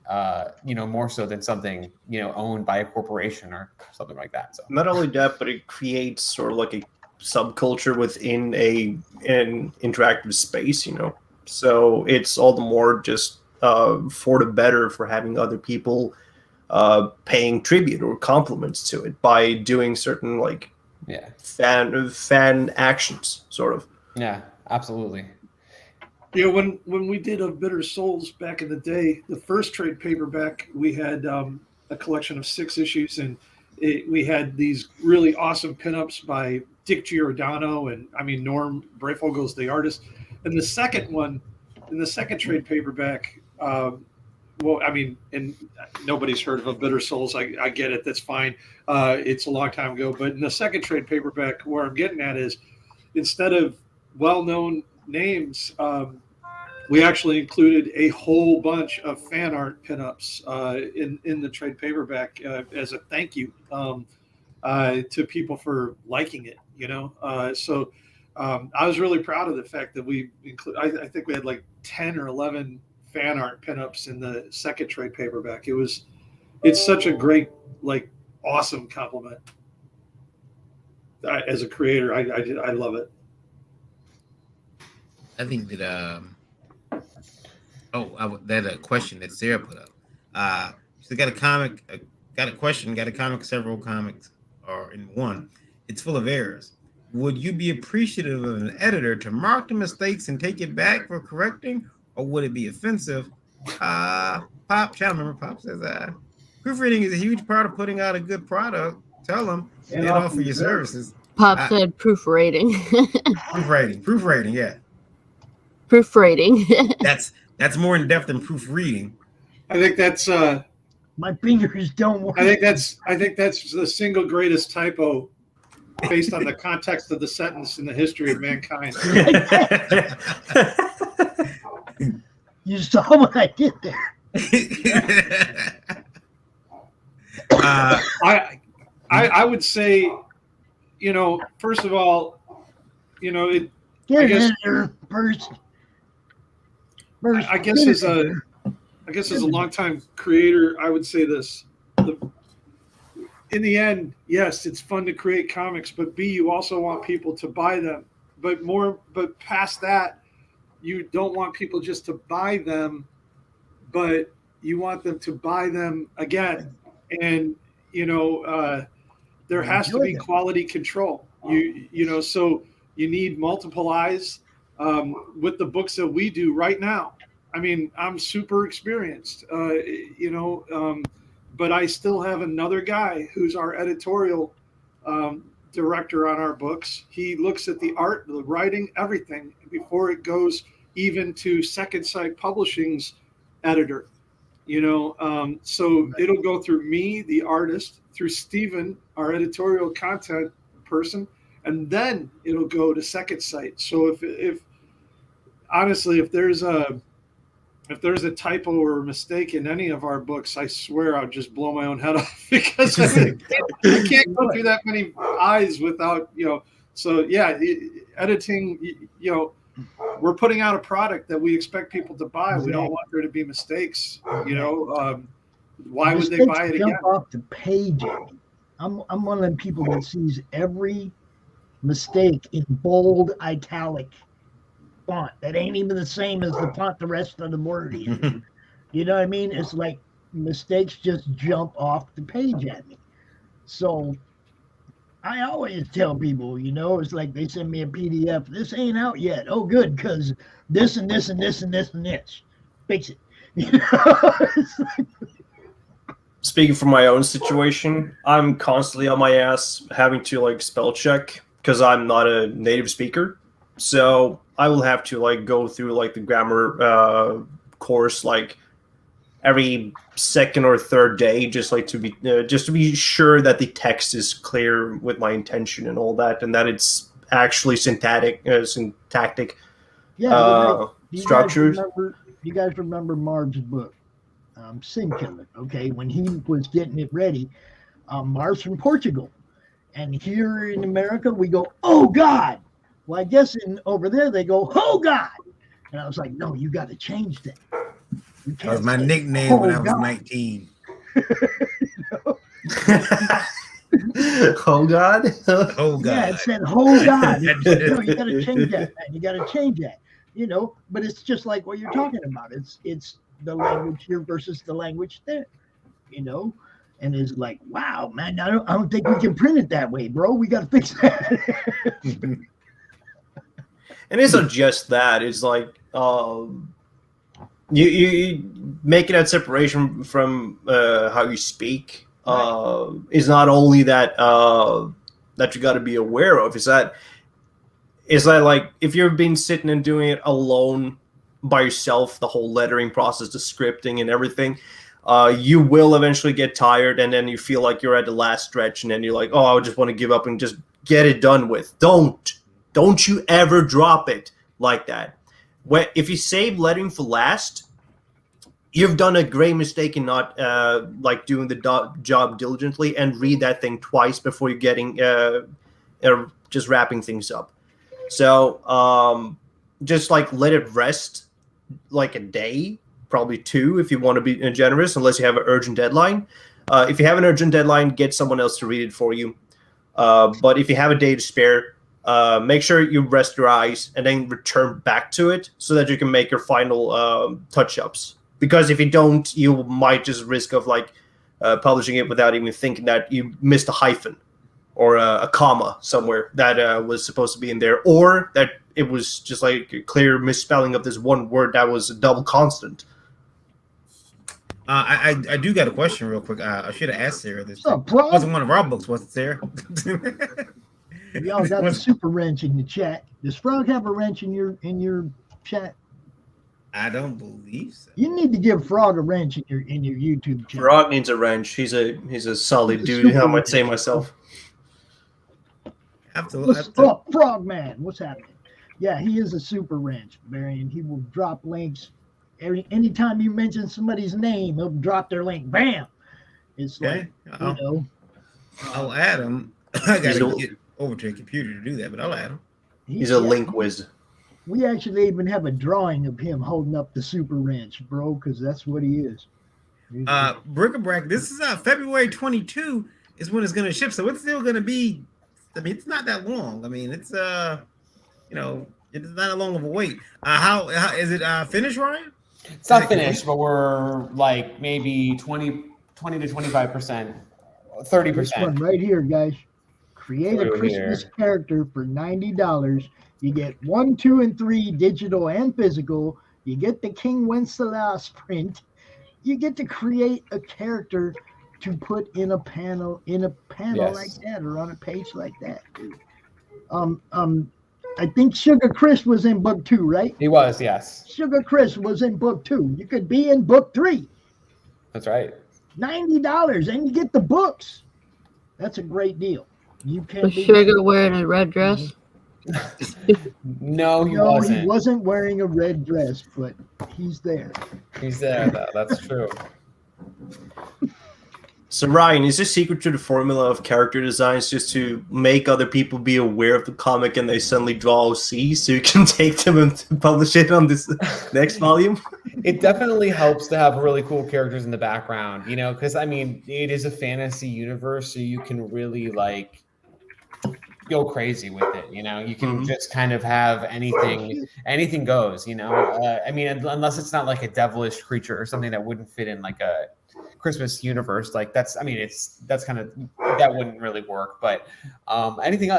more so than something, owned by a corporation or something like that. So not only that, but it creates sort of like a subculture within an interactive space, So it's all the more just for the better for having other people paying tribute or compliments to it by doing certain fan actions, sort of. Yeah, absolutely. When we did Of Bitter Souls back in the day, the first trade paperback, we had a collection of 6 issues, and we had these really awesome pinups by Dick Giordano and Norm Breyfogle's the artist. And the second one, in the second trade paperback, and nobody's heard of Bitter Souls. I get it. That's fine. It's a long time ago. But in the second trade paperback, where I'm getting at is, instead of well-known names, we actually included a whole bunch of fan art pinups in the trade paperback as a thank you to people for liking it. So I was really proud of the fact that we include. I think we had 10 or 11 fan art pinups in the second trade paperback. It's such a great, awesome compliment. As a creator, I love it. I think that that a question that Sarah put up. She got a comic, got a question, got a comic, several comics are in one. It's full of errors. Would you be appreciative of an editor to mark the mistakes and take it back for correcting, or would it be offensive? Pop, I remember Pop says, proofreading is a huge part of putting out a good product. Tell them and offer your services. Pop said proofreading. Proofreading, yeah. Proofreading. That's more in depth than proofreading. I think that's my fingers don't work. I think that's the single greatest typo based on the context of the sentence in the history of mankind. You saw what I did there. I would say, first of all, get an editor first. First, I guess as a longtime creator, I would say this: in the end, yes, it's fun to create comics, but B, you also want people to buy them. But past that, you don't want people just to buy them, but you want them to buy them again. And there has to be quality control. So you need multiple eyes with the books that we do right now. I mean, I'm super experienced, but I still have another guy who's our editorial director on our books. He looks at the art, the writing, everything before it goes even to Second Sight Publishing's editor. So it'll go through me, the artist, through Stephen, our editorial content person, and then it'll go to Second Sight. So if honestly, if there's a typo or a mistake in any of our books, I swear I'll just blow my own head off because I can't go through that many eyes without, So yeah, editing, we're putting out a product that we expect people to buy. We don't want there to be mistakes. Why would they buy it again? Jump off the page. I'm one of them people that sees every mistake in bold italic font that ain't even the same as the font the rest of the word is. You know what I mean? It's like mistakes just jump off the page at me. So I always tell people, it's like they send me a PDF. This ain't out yet. Oh, good, because this and this and this and this and this. Fix it. It's like, Speaking from my own situation, I'm constantly on my ass having to spell check because I'm not a native speaker. So I will have to go through the grammar course every second or third day, just to be sure that the text is clear with my intention and all that, and that it's actually syntactic structures. You guys remember Marv's book, Sin Killer? Okay, when he was getting it ready, Marv's from Portugal, and here in America we go, "Oh God." Well, I guess over there they go, "Oh God," and I was like, "No, you got to change that." That was my nickname when I was 19. Oh God! Oh God! Yeah, it said, "Oh God!" You got to change that, man. You got to change that. But it's just like what you're talking about. It's the language here versus the language there. And it's like, wow, man. I don't think we can print it that way, bro. We got to fix that. And it's not just that. It's you making that separation from how you speak is not only that that you got to be aware of. Is that if you've been sitting and doing it alone by yourself, the whole lettering process, the scripting and everything, you will eventually get tired, and then you feel like you're at the last stretch, and then you're like, oh, I just want to give up and just get it done with. Don't you ever drop it like that. If you save lettering for last, you've done a great mistake in not doing the job diligently and read that thing twice before you're getting just wrapping things up. So just let it rest a day, probably 2 if you want to be generous, unless you have an urgent deadline. If you have an urgent deadline, get someone else to read it for you. But if you have a day to spare, make sure you rest your eyes and then return back to it so that you can make your final touch-ups. Because if you don't, you might just risk of publishing it without even thinking that you missed a hyphen or a comma somewhere that was supposed to be in there, or that it was just a clear misspelling of this one word that was a double constant. I do got a question real quick. I should have asked Sarah this. It wasn't one of our books, was it, Sarah? Y'all got the super wrench in the chat. Does Frog have a wrench in your chat? I don't believe so. You need to give Frog a wrench in your YouTube channel. Frog needs a wrench. He's a solid dude. I might say myself. Frog man, what's happening? Yeah, he is a super wrench, Barry, and he will drop links. Anytime you mention somebody's name, he'll drop their link. Bam! It's I'll add him. I gotta get over to a computer to do that, but I'll add him. He's a link whiz. We actually even have a drawing of him holding up the super wrench, bro, because that's what he is. Bric-a-brac. This is February 22 is when it's going to ship, so it's still going to be. I mean, it's not that long. I mean, it's you know, it's not a long of a wait. How is it finished, Ryan? It's not finished, but we're like maybe 20 to 25%, 30%. This one right here, guys. Create a Through Christmas here. character for $90. You get 1, 2, and 3 digital and physical. You get the King Wenceslas print. You get to create a character to put in a panel Yes. like that or on a page like that, dude. I think Sugar Chris was in book 2, right? He was, yes. Sugar Chris was in book 2. You could be in book 3. That's right. $90 and you get the books. That's a great deal. You can't Was be Sugar wearing a red dress? No, he No, wasn't. he wasn't wearing a red dress, but he's there. He's there, though. That's true. So Ryan, is the secret to the formula of character designs just to make other people be aware of the comic and they suddenly draw OC so you can take them and publish it on this next volume? It definitely helps to have really cool characters in the background, you know, because I mean, it is a fantasy universe, so you can really like go crazy with it. You know, you can just kind of have anything goes. You know, I mean, unless it's not like a devilish creature or something that wouldn't fit in like a Christmas universe, like that's kind of that wouldn't really work. But anything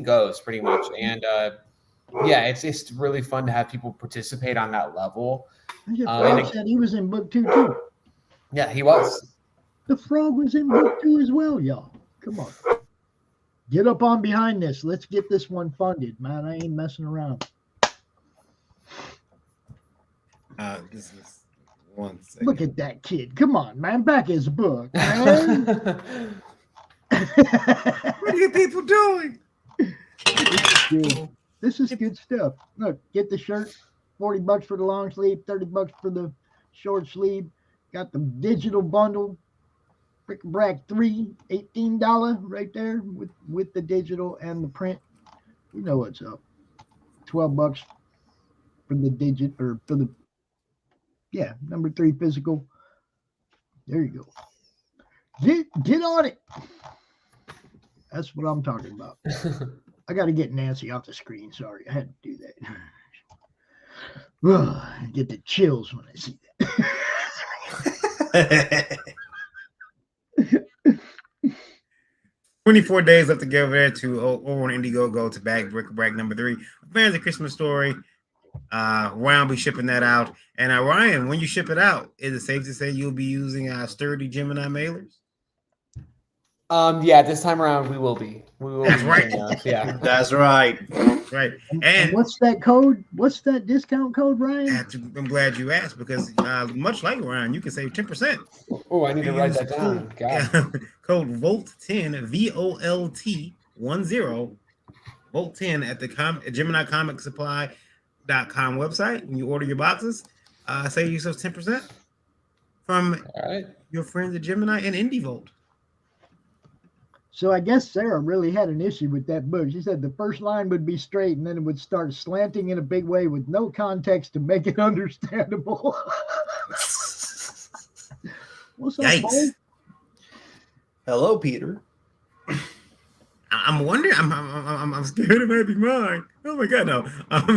goes pretty much, and yeah, it's just really fun to have people participate on that level. The frog said he was in book 2 too. Yeah, he was. The frog was in book 2 as well, y'all. Come on, get up on behind this. Let's get this one funded, man. I ain't messing around. This is 1 second. Look at that kid. Come on, man. Back his book, man. What are you people doing? This is good stuff. Look, get the shirt, $40 for the long sleeve, $30 for the short sleeve. Got the digital bundle, Bric-a-brac 3, $18 right there with the digital and the print. You know what's up. $12 for the digit or for the number 3 physical. There you go. Get on it. That's what I'm talking about. I got to get Nancy off the screen. Sorry, I had to do that. I get the chills when I see that. 24 days left to go there to over on Indiegogo to bag Bric-a-brac number 3. Fans of Christmas Story. Ryan will be shipping that out. And Ryan, when you ship it out, is it safe to say you'll be using sturdy Gemini mailers? Yeah, this time around we will be. That's right. Yeah, that's right. Right. And what's that code? What's that discount code, Ryan? I'm glad you asked because much like Ryan, you can save 10%. Oh, I need to write that down. Code VOLT10 VOLT10 VOLT10 at the Gemini Comic Supply.com website. When you order your boxes, save yourself 10% from your friends at Gemini and IndieVolt. So I guess Sarah really had an issue with that book. She said the first line would be straight and then it would start slanting in a big way with no context to make it understandable. What's up, Yikes. Paul? Hello, Peter. I'm wondering. I'm scared it might be mine. Oh my god, no.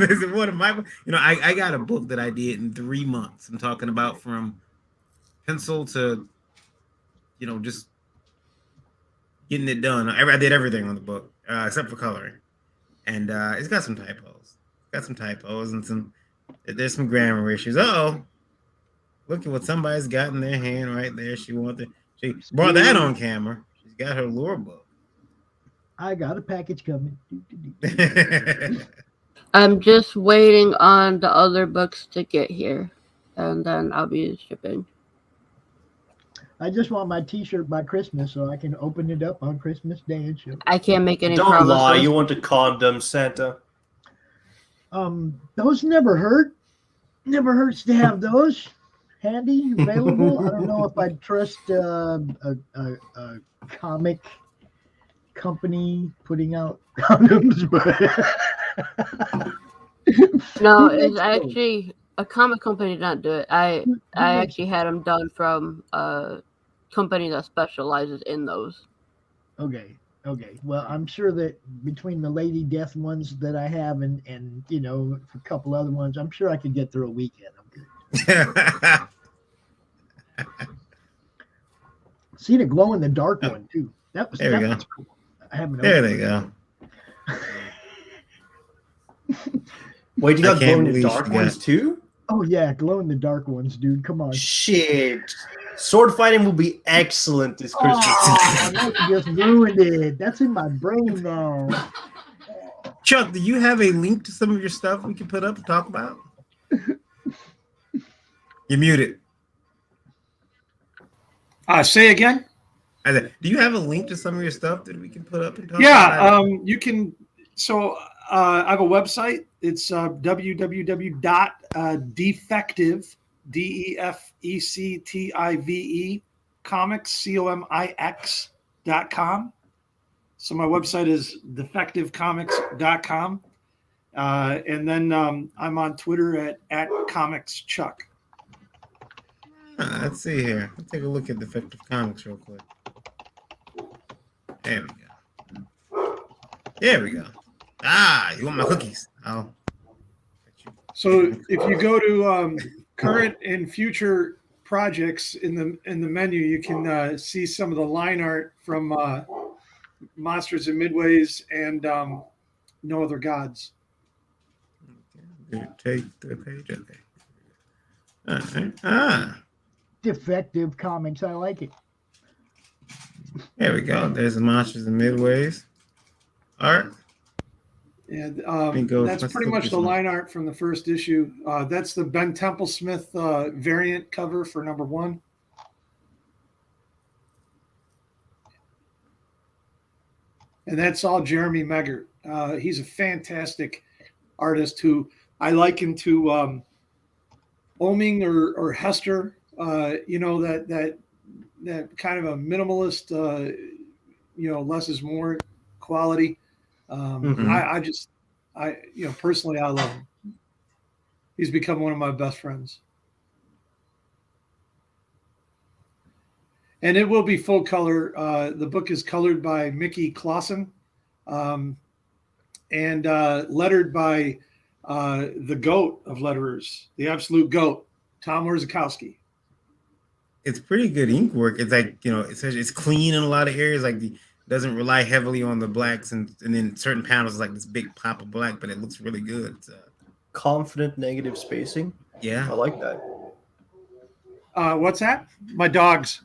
Is it one of my? You know, I got a book that I did in 3 months. I'm talking about from pencil to, you know, just getting it done. I did everything on the book except for coloring, and it's got some typos. And there's some grammar issues. Look at what somebody's got in their hand right there. She brought that on camera. She's got her lore book. I got a package coming. I'm just waiting on the other books to get here, and then I'll be shipping. I just want my T-shirt by Christmas so I can open it up on Christmas Day and ship. I can't make any Don't promises. lie. You want a condom, Santa? Those never hurt. Never hurts to have those handy, available. I don't know if I'd trust a comic company putting out condoms, but No, Who it's makes those? actually a comic company did not do it. I Who makes actually had them done from a company that specializes in those. Okay. Okay. Well, I'm sure that between the Lady Death ones that I have and you know a couple other ones, I'm sure I could get through a weekend. I'm good. See the glow in the dark Oh, one too. there we go. Was cool. I haven't There opened they go. Wait, you I got can't glow in the believe dark she ones got- too? Oh yeah, glow in the dark ones, dude. Come on. Shit. Sword fighting will be excellent this Christmas. Oh, now you just ruined it. That's in my brain now. Chuck, do you have a link to some of your stuff we can put up and talk about? You're muted. Say again. I said, do you have a link to some of your stuff that we can put up and talk Yeah, about? you can. So I have a website. It's www.defective, DEFECTIVE, comics, COMIX.com. So my website is defectivecomics.com. And then I'm on Twitter at comicschuck. Let's see here. Let's take a look at Defective Comics real quick. There we go. There we go. Ah, you want my cookies? Oh. So if you go to current and future projects in the menu, you can see some of the line art from Monsters and Midways and No Other Gods. Take the page. Okay. All right. Ah, Defective comics. I like it. there we go. There's the Monsters and Midways art. And go. that's Let's pretty look much this the one. line art from the first issue. That's the Ben Templesmith variant cover for #1. And that's all Jeremy Meggert. He's a fantastic artist who I liken to Oming or Hester. You know, that kind of a minimalist, less is more quality. Mhm. Personally, I love him. He's become one of my best friends. And it will be full color. The book is colored by Mickey Clausen and lettered by the GOAT of letterers, the absolute GOAT, Tom Orzechowski. It's pretty good ink work. It's like, it's clean in a lot of areas. Like, doesn't rely heavily on the blacks, and then certain panels like this big pop of black, but it looks really good. Confident negative spacing. Yeah. I like that. What's that? My dogs.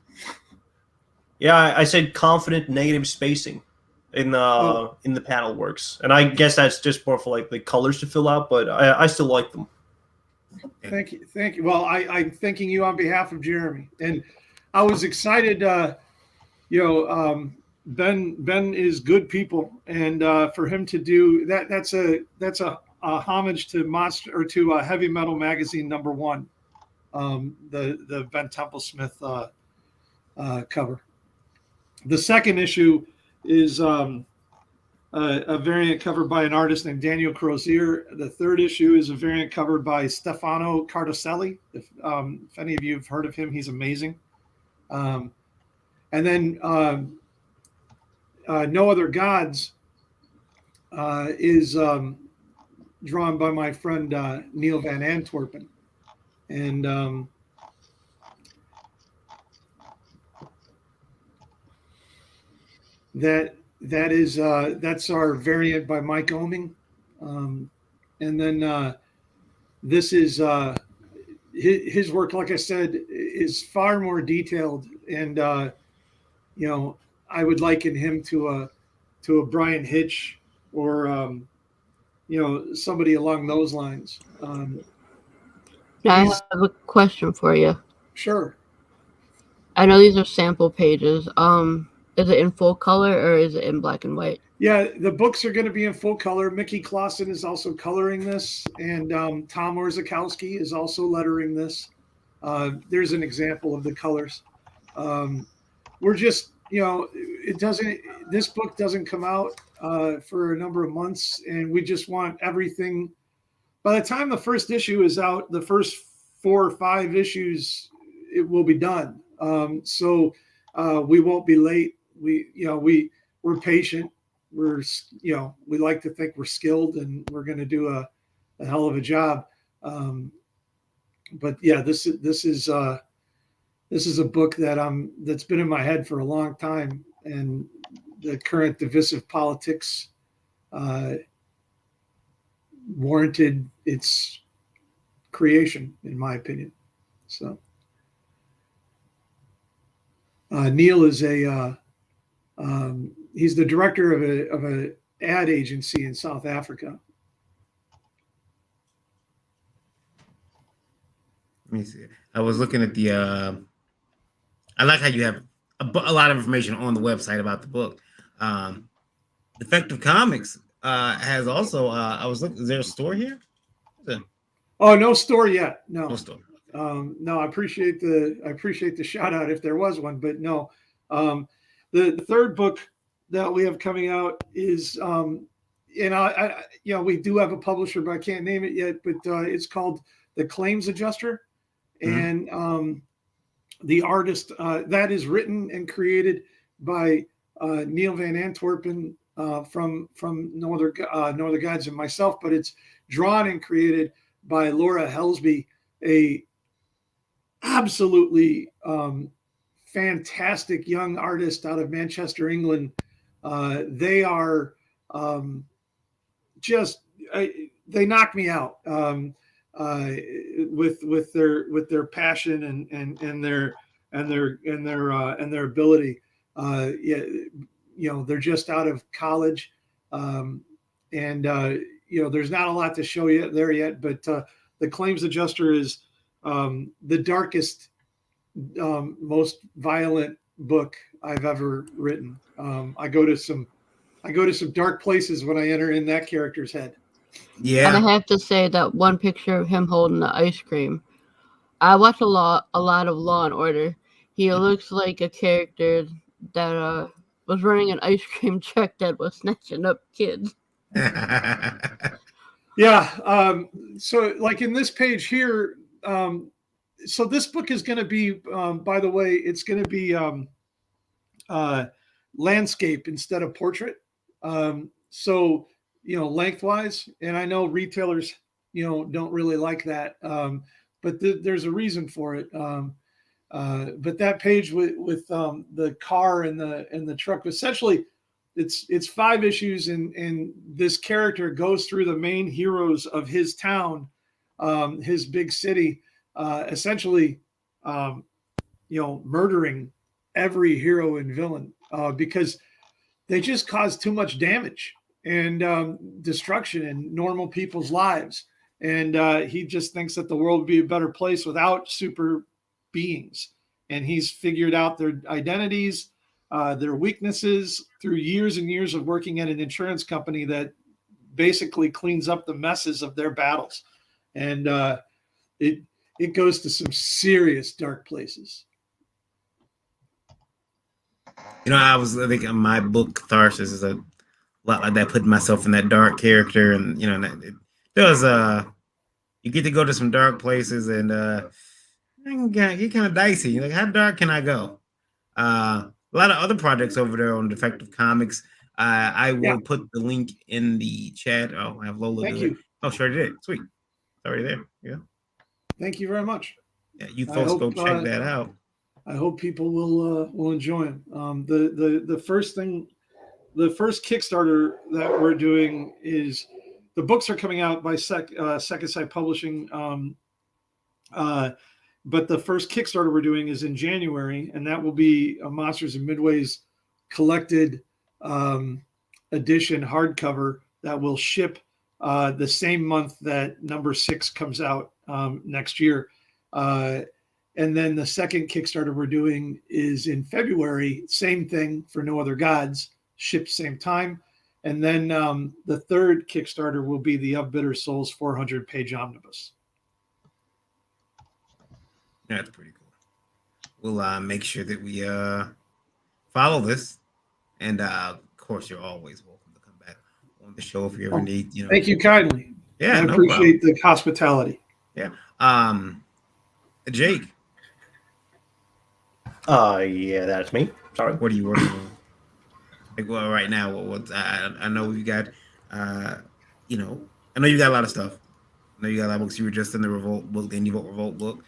Yeah, I said confident negative spacing in the panel works, and I guess that's just more for like the colors to fill out, but I still like them. Thank you. Well, I'm thanking you on behalf of Jeremy, and I was excited. Ben is good people, and for him to do that, that's a homage to Monster or to Heavy Metal Magazine #1, the Ben Templesmith cover. The second issue is a variant covered by an artist named Daniel Crozier. The third issue is a variant covered by Stefano Cardoselli. If any of you have heard of him, he's amazing. And then No Other Gods is drawn by my friend Neil Van Antwerpen. And that's our variant by Mike Oming. And then this is his work, like I said, is far more detailed, and I would liken him to a Brian Hitch or somebody along those lines. I have a question for you. Sure. I know these are sample pages. Is it in full color or is it in black and white? Yeah, the books are going to be in full color. Mickey Clausen is also coloring this, and Tom Orzechowski is also lettering this. There's an example of the colors. We're just, this book doesn't come out for a number of months, and we just want everything by the time the first issue is out, the first 4 or 5 issues, it will be done. So we won't be late. We're patient. We like to think we're skilled, and we're going to do a hell of a job. But yeah, this is a book that's been in my head for a long time, and the current divisive politics warranted its creation, in my opinion. So Neil is he's the director of a ad agency in South Africa. Let me see. I was looking at the. I like how you have a lot of information on the website about the book. Defective Comics has also. I was looking. Is there a store here? Oh, no store yet. No store. No, I appreciate the shout out if there was one, but no. The third book that we have coming out is, and we do have a publisher, but I can't name it yet. But it's called The Claims Adjuster, and the artist that is written and created by Neil Van Antwerpen from No Other Gods and myself, but it's drawn and created by Laura Helsby, a absolutely fantastic young artist out of Manchester, England. They are they knock me out with their passion and their ability. They're just out of college, and there's not a lot to show you there yet. But The Claims Adjuster is the darkest, most violent book I've ever written. I go to some dark places when I enter in that character's head. Yeah. And I have to say that one picture of him holding the ice cream. I watch a lot of Law and Order. He looks like a character that was running an ice cream truck that was snatching up kids. Yeah. So like in this page here, so this book is going to be, by the way, it's going to be landscape instead of portrait. So, lengthwise, and I know retailers, don't really like that. But there's a reason for it. But that page with the car and the truck, essentially it's 5 issues, and this character goes through the main heroes of his town, his big city, essentially, murdering every hero and villain because they just cause too much damage and destruction in normal people's lives. And he just thinks that the world would be a better place without super beings. And he's figured out their identities, their weaknesses through years and years of working at an insurance company that basically cleans up the messes of their battles. And it goes to some serious dark places. I was thinking my book Catharsis is a lot like that, putting myself in that dark character, and it does. You get to go to some dark places, and get kind of dicey. You're like, how dark can I go? A lot of other projects over there on Defective Comics. I will put the link in the chat. Oh, I have Lola. Thank you. Oh, sure did. Sweet. It's already there. Yeah. Thank you very much. Yeah, you folks go check that out. I hope people will enjoy them. The first Kickstarter that we're doing is the books are coming out by Second Sight Publishing, but the first Kickstarter we're doing is in January, and that will be a Monsters and Midways collected edition hardcover that will ship the same month that number 6 comes out next year. And then the second Kickstarter we're doing is in February. Same thing for No Other Gods, shipped same time. And then the third Kickstarter will be the Of Bitter Souls 400-page omnibus. That's pretty cool. We'll make sure that we follow this. And of course, you're always welcome to come back on the show if you ever need. Thank you kindly. Yeah, I no appreciate the hospitality. problem. Yeah. Jake, Yeah, that's me. Sorry. what are you working on? Like, well, right now, I know you got, you know, I know you got a lot of stuff. I know you got a lot of books. You were just in the Revolt book, the Indie Vote Revolt book,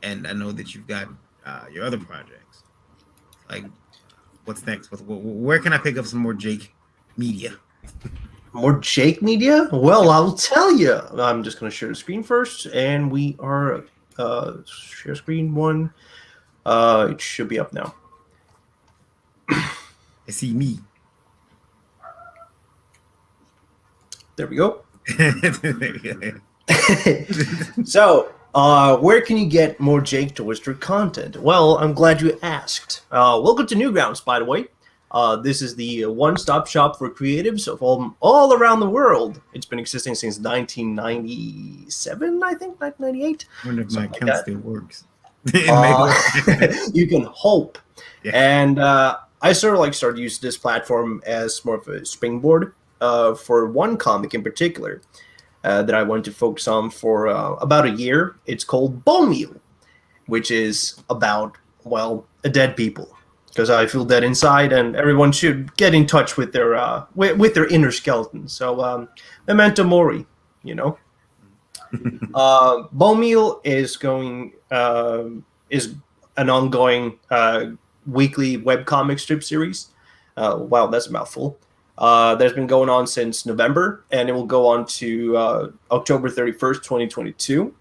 and I know that you've got your other projects. Like, what's next? Where can I pick up some more Jake media? More Jake media? Well, I'll tell you. I'm just going to share the screen first, and we are share screen one. It should be up now. I see me. There we go. There you go. So, where can you get more Jake Twister content? Well, I'm glad you asked. Welcome to Newgrounds, by the way. This is the one-stop shop for creatives of all around the world. It's been existing since 1997, I think, 1998. I wonder if my Something account like still works. It may work. You can hope. Yeah. And I sort of started using this platform as more of a springboard for one comic in particular that I wanted to focus on for about a year. It's called Bone Meal, which is about, well, dead people. Because I feel dead inside, and everyone should get in touch with their inner skeleton. So, memento mori, you know. Bone Meal is is an ongoing weekly webcomic strip series. Wow, that's a mouthful. That's been going on since November, and it will go on to October 31st, 2022.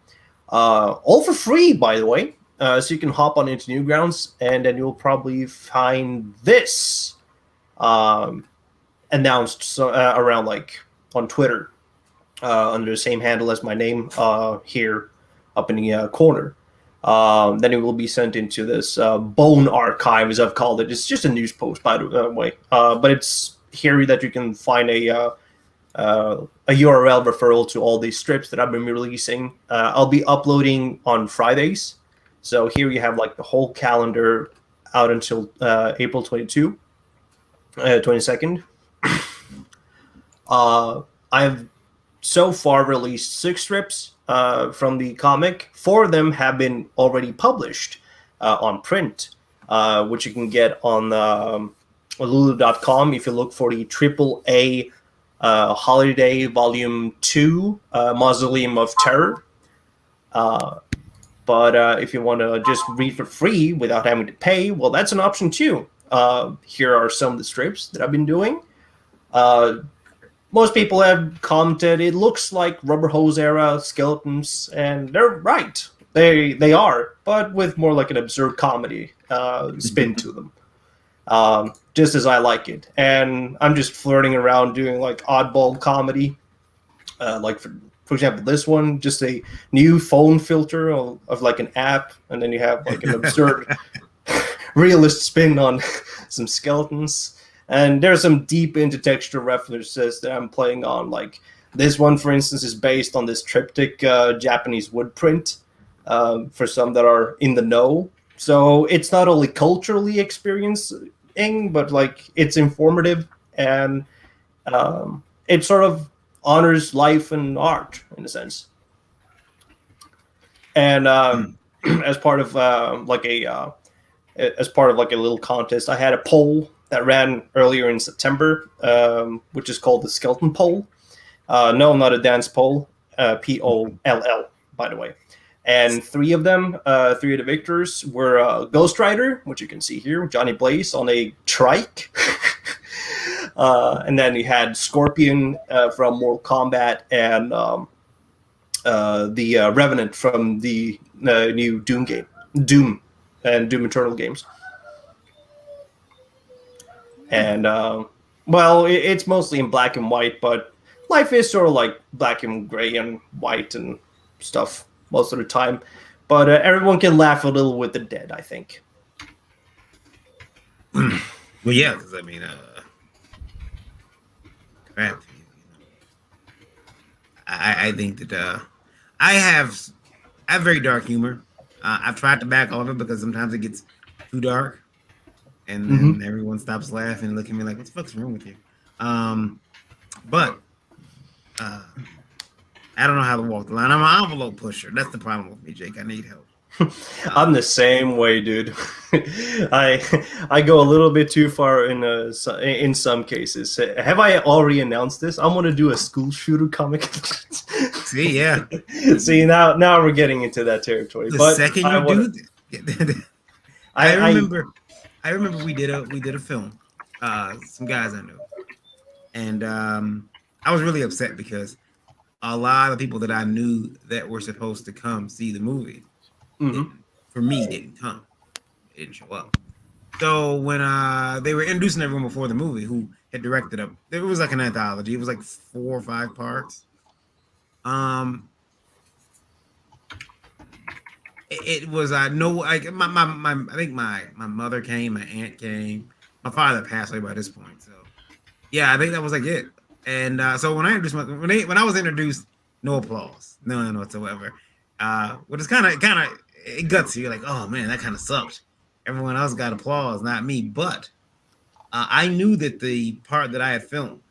All for free, by the way. So you can hop on into Newgrounds, and then you'll probably find this announced around on Twitter under the same handle as my name here up in the corner. Then it will be sent into this Bone Archive, as I've called it. It's just a news post, by the way, but it's here that you can find a URL referral to all these strips that I've been releasing. I'll be uploading on Fridays. So here you have the whole calendar out until April 22nd. I've so far released 6 strips from the comic. 4 of them have been already published on print, which you can get on Lulu.com if you look for the AAA Holiday Volume 2 Mausoleum of Terror. But if you want to just read for free without having to pay, well, that's an option too. Here are some of the strips that I've been doing. Most people have commented it looks like Rubber Hose era skeletons, and they're right. They are, but with more like an absurd comedy spin to them. Just as I like it. And I'm just flirting around doing oddball comedy. For example, this one, just a new phone filter of an app, and then you have an absurd realist spin on some skeletons. And there's some deep into texture references that I'm playing on. This one, for instance, is based on this triptych Japanese wood print for some that are in the know. So it's not only culturally experiencing, but it's informative, and it sort of honors life and art in a sense. And as part of a little contest, I had a poll that ran earlier in September, which is called the Skeleton Poll. No, not a dance poll. POLL, by the way. And 3 of them, 3 of the victors were Ghost Rider, which you can see here, Johnny Blaze on a trike. And then you had Scorpion from Mortal Kombat, and the Revenant from the new Doom game, Doom and Doom Eternal games. And it's mostly in black and white, but life is sort of black and gray and white and stuff most of the time. But everyone can laugh a little with the dead, I think. Well, yeah, because I mean, crap. I think that I have very dark humor. I've tried to back off it because sometimes it gets too dark, and then everyone stops laughing and looking at me like, "What the fuck's wrong with you?" But I don't know how to walk the line. I'm an envelope pusher. That's the problem with me, Jake. I need help. I'm the same way, dude. I go a little bit too far in some cases. Have I already announced this? I'm gonna do a school shooter comic. See, yeah. See, now we're getting into that territory. The but second I you wanna- do, I remember we did a film. Some guys I knew, and I was really upset because a lot of people that I knew that were supposed to come see the movie, for me, didn't come. They didn't show up. So when they were introducing everyone before the movie, who had directed them, it was like an anthology. It was like 4 or 5 parts. It was no like my I think my mother came, my aunt came, my father passed away by this point. So yeah, I think that was like it. And so when I introduced when I was introduced, no applause, none whatsoever. Which is kind of it guts you. You're like, oh man, that kind of sucked. Everyone else got applause, not me. But I knew that the part that I had filmed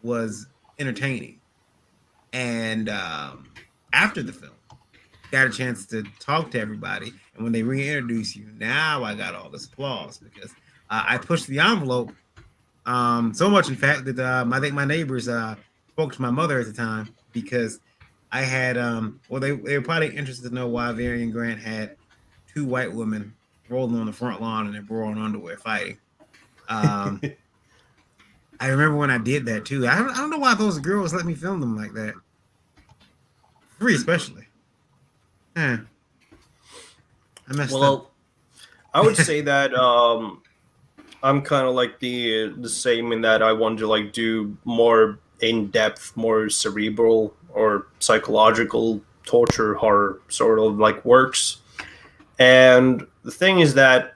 was entertaining, and after the film, got a chance to talk to everybody. And when they reintroduce you, now I got all this applause because I pushed the envelope so much, in fact, that I think my neighbors spoke to my mother at the time because I had, they were probably interested to know why Varian Grant had 2 white women rolling on the front lawn in their bra and underwear fighting. I remember when I did that too. I don't know why those girls let me film them like that. Free, especially. Yeah. I messed up. I would say that I'm kind of like the same in that I want to like do more in-depth, more cerebral or psychological torture horror sort of like works. And the thing is that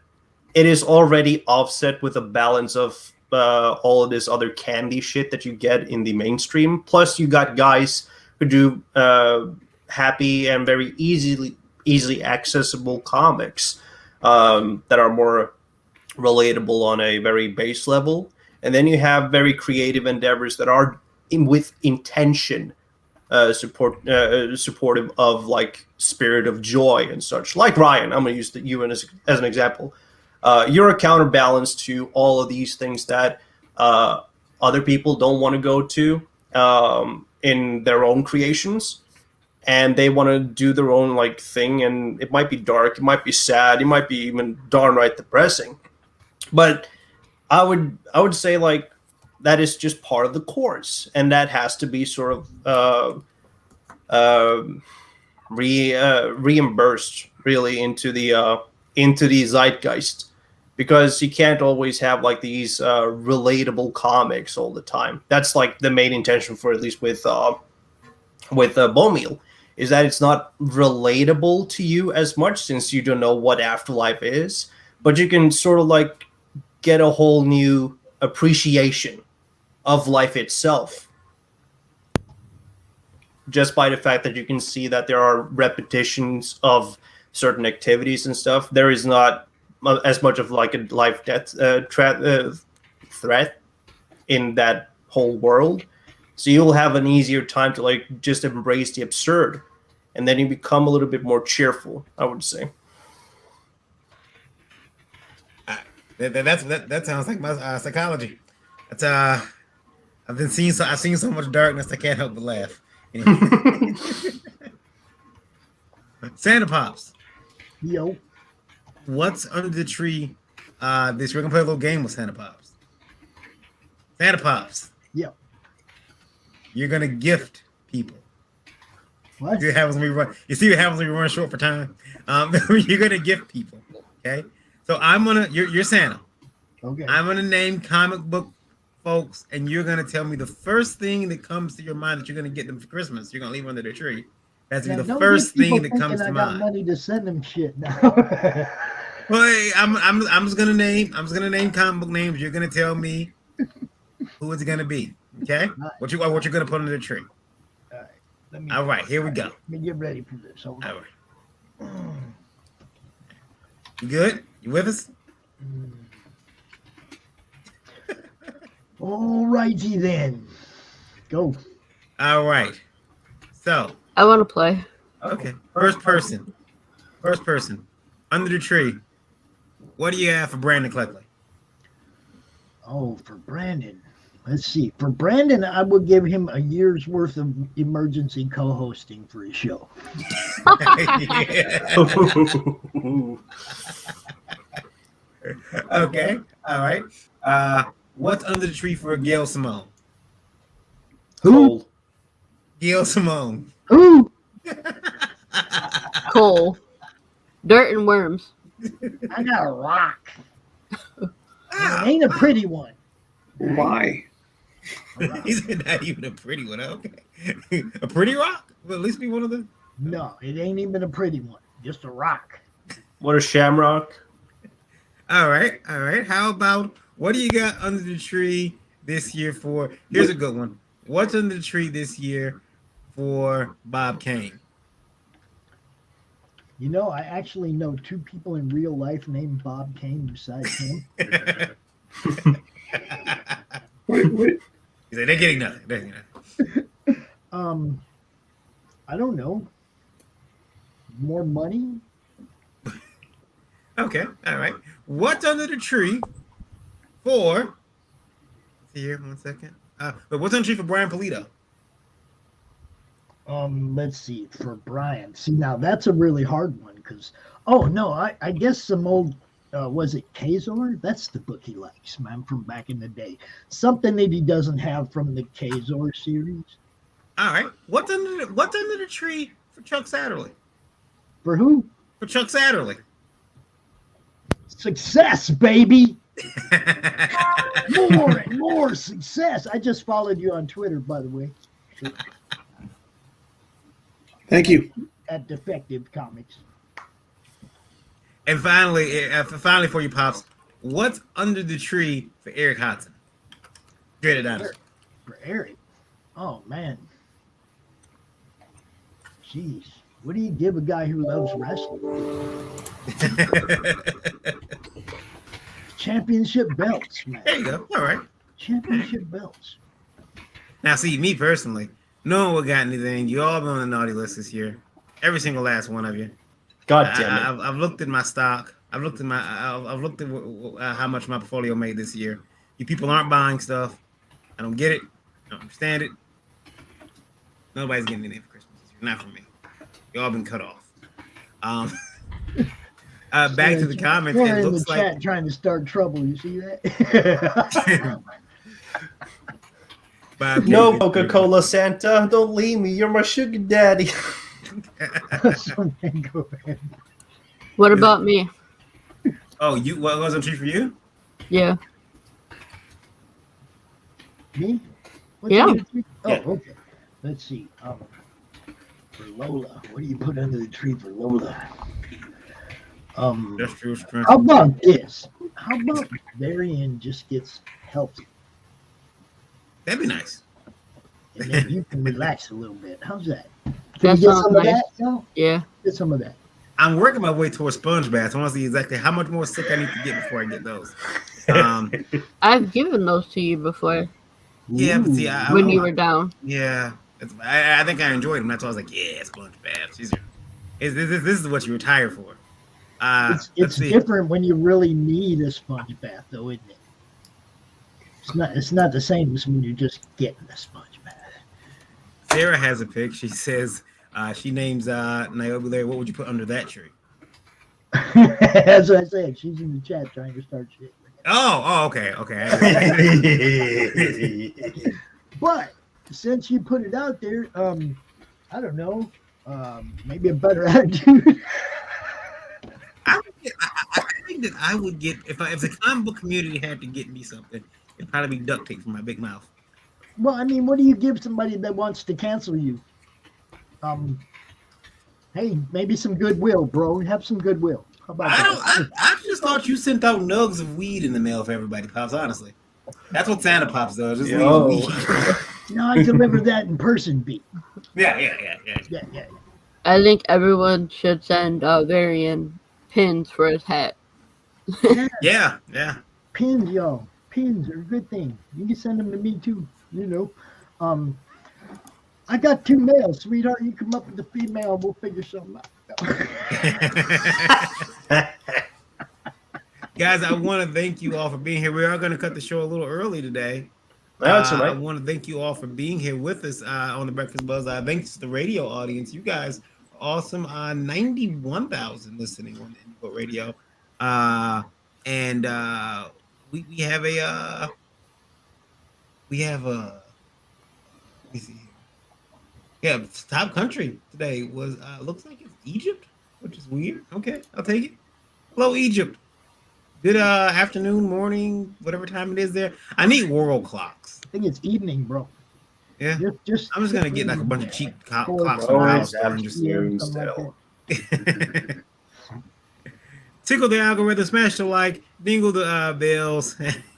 it is already offset with a balance of all of this other candy shit that you get in the mainstream. Plus, you got guys who do happy and very easily accessible comics that are more relatable on a very base level. And then you have very creative endeavors that are with intention supportive of like spirit of joy and such. Like Ryan, I'm going to use you as an example. You're a counterbalance to all of these things that other people don't want to go to in their own creations, and they want to do their own like thing. And it might be dark, it might be sad, it might be even darn right depressing. But I would say like that is just part of the course, and that has to be sort of reimbursed really into the zeitgeist, because you can't always have like these relatable comics all the time. That's like the main intention for, at least with Bone Meal, is that it's not relatable to you as much since you don't know what afterlife is, but you can sort of like get a whole new appreciation of life itself just by the fact that you can see that there are repetitions of certain activities and stuff. There is not as much of like a life death threat in that whole world, so you'll have an easier time to like just embrace the absurd, and then you become a little bit more cheerful, I would say. That sounds like my psychology. That's I've seen so much darkness I can't help but laugh. Anyway. Santa Pops. Yo. What's under the tree? We're gonna play a little game with Santa Pops. Santa Pops. Yo. You're gonna gift people. What? You see what happens when you run short for time. You're gonna gift people. Okay. So you're Santa. Okay. I'm gonna name comic book folks, and you're gonna tell me the first thing that comes to your mind that you're gonna get them for Christmas. You're gonna leave under their tree. That's Yeah, the first thing that comes to I mind. got money to send them shit now. Well, I'm just gonna name comic book names. You're gonna tell me who it's gonna be. Okay? Right. What you're gonna put under the tree. All right. All right, here we go. Let me get ready for this. Hold on. All right. You good? You with us? All righty then. Go. All right. So, I want to play. okay. First person. First person. Under the tree. What do you have for Brandon Cleckley? Oh, for Brandon. Let's see. For Brandon, I would give him a year's worth of emergency co-hosting for his show. Okay. All right. What's under the tree for Gail Simone? Cold. Gail Simone. Ooh, Coal. Dirt and worms. I got a rock. It ain't a pretty one. Why? He said not even a pretty one. Okay. A pretty rock? Will at least be one of them. No, it ain't even a pretty one. Just a rock. What a shamrock. All right. All right. How about what do you got under the tree this year for? Here's a good one. What's under the tree this year for Bob Kane? You know, I actually know two people in real life named Bob Kane besides him. What? He said they're getting nothing. They're getting nothing. I don't know. More money? Okay. All right. What's under the tree for? See here, 1 second. But what's under the tree for Brian Polito? Let's see, for Brian. See, now that's a really hard one because, oh no, I guess some old, was it Kazor? That's the book he likes, man, from back in the day. Something that he doesn't have from the Kazor series. All right. What's under the tree for Chuck Satterley? For who? For Chuck Satterley. Success, baby. More and more success. I just followed you on Twitter, by the way, Thank you. at Defective Comics. And finally for you, Pops, what's under the tree for Eric Hodson? Straight it out. For Eric. Oh, man. Jeez. What do you give a guy who loves wrestling? Championship belts, man. There you go. All right. Championship belts. Now, see, me personally, no one got anything. You all been on the naughty list this year. Every single last one of you. God damn it. I've looked at my stock. I've looked at how much my portfolio made this year. You people aren't buying stuff. I don't get it. I don't understand it. Nobody's getting anything for Christmas this year. Not from me. You all been cut off. Back to the comments. They're It in looks the like chat trying to start trouble. You see that? Bob No Kane- Coca-Cola Santa, don't leave me. You're my sugar daddy. Something go ahead. What about me? Oh, what was on tree for you? Yeah. Me? What's Yeah. under the tree? Oh, Yeah. okay. Let's see. For Lola, what do you put under the tree for Lola? Industrial strength. How about this? How about Varian just gets healthy That'd be nice. and then you can relax a little bit? How's that? Can That you get sounds some of nice. that? No? Yeah. Get some of that. I'm working my way towards sponge baths. I want to see exactly how much more sick I need to get before I get those. I've given those to you before Yeah, but see, Ooh. when you were down. yeah, I think I enjoyed them. That's why I was like, yeah, sponge baths. This is what you retire for. It's Let's see. different when you really need a sponge bath, though, isn't it? It's not the same as when you're just getting a sponge bath. Sarah has a pic. She says she names Niobe Larry. What would you put under that tree? As I said, she's in the chat trying to start shit. Oh, okay. But since you put it out there, I don't know, maybe a better attitude. I think that I would get if the comic book community had to get me something, it'd probably be duct tape for my big mouth. Well, I mean, what do you give somebody that wants to cancel you? Hey, maybe some goodwill, bro. Have some goodwill. How about that? I just thought you sent out nugs of weed in the mail for everybody, Pops. Honestly, that's what Santa Pops does. Just Yo. leave weed. No, I deliver that in person, B. Yeah. Yeah. I think everyone should send Varian pins for his hat. Yeah. Pins, y'all. Pins are a good thing. You can send them to me too. You know. I got 2 males, sweetheart. You come up with the female, we'll figure something out. Guys, I want to thank you all for being here. We are going to cut the show a little early today. That's all I right. want to thank you all for being here with us on the Breakfast Buzz. Thanks to the radio audience. You guys are awesome. 91,000 listening on Indigo Radio. And we have a let me see here. Yeah, top country today was looks like it's Egypt, which is weird. Okay, I'll take it. Hello, Egypt. Good afternoon, morning, whatever time it is there. I need world clocks. I think it's evening, bro. Yeah, Just I'm just gonna get like a bunch of cheap clocks Oh, from it's Palestine. afternoon something like still. Tickle the algorithm, smash the like, dingle the bells,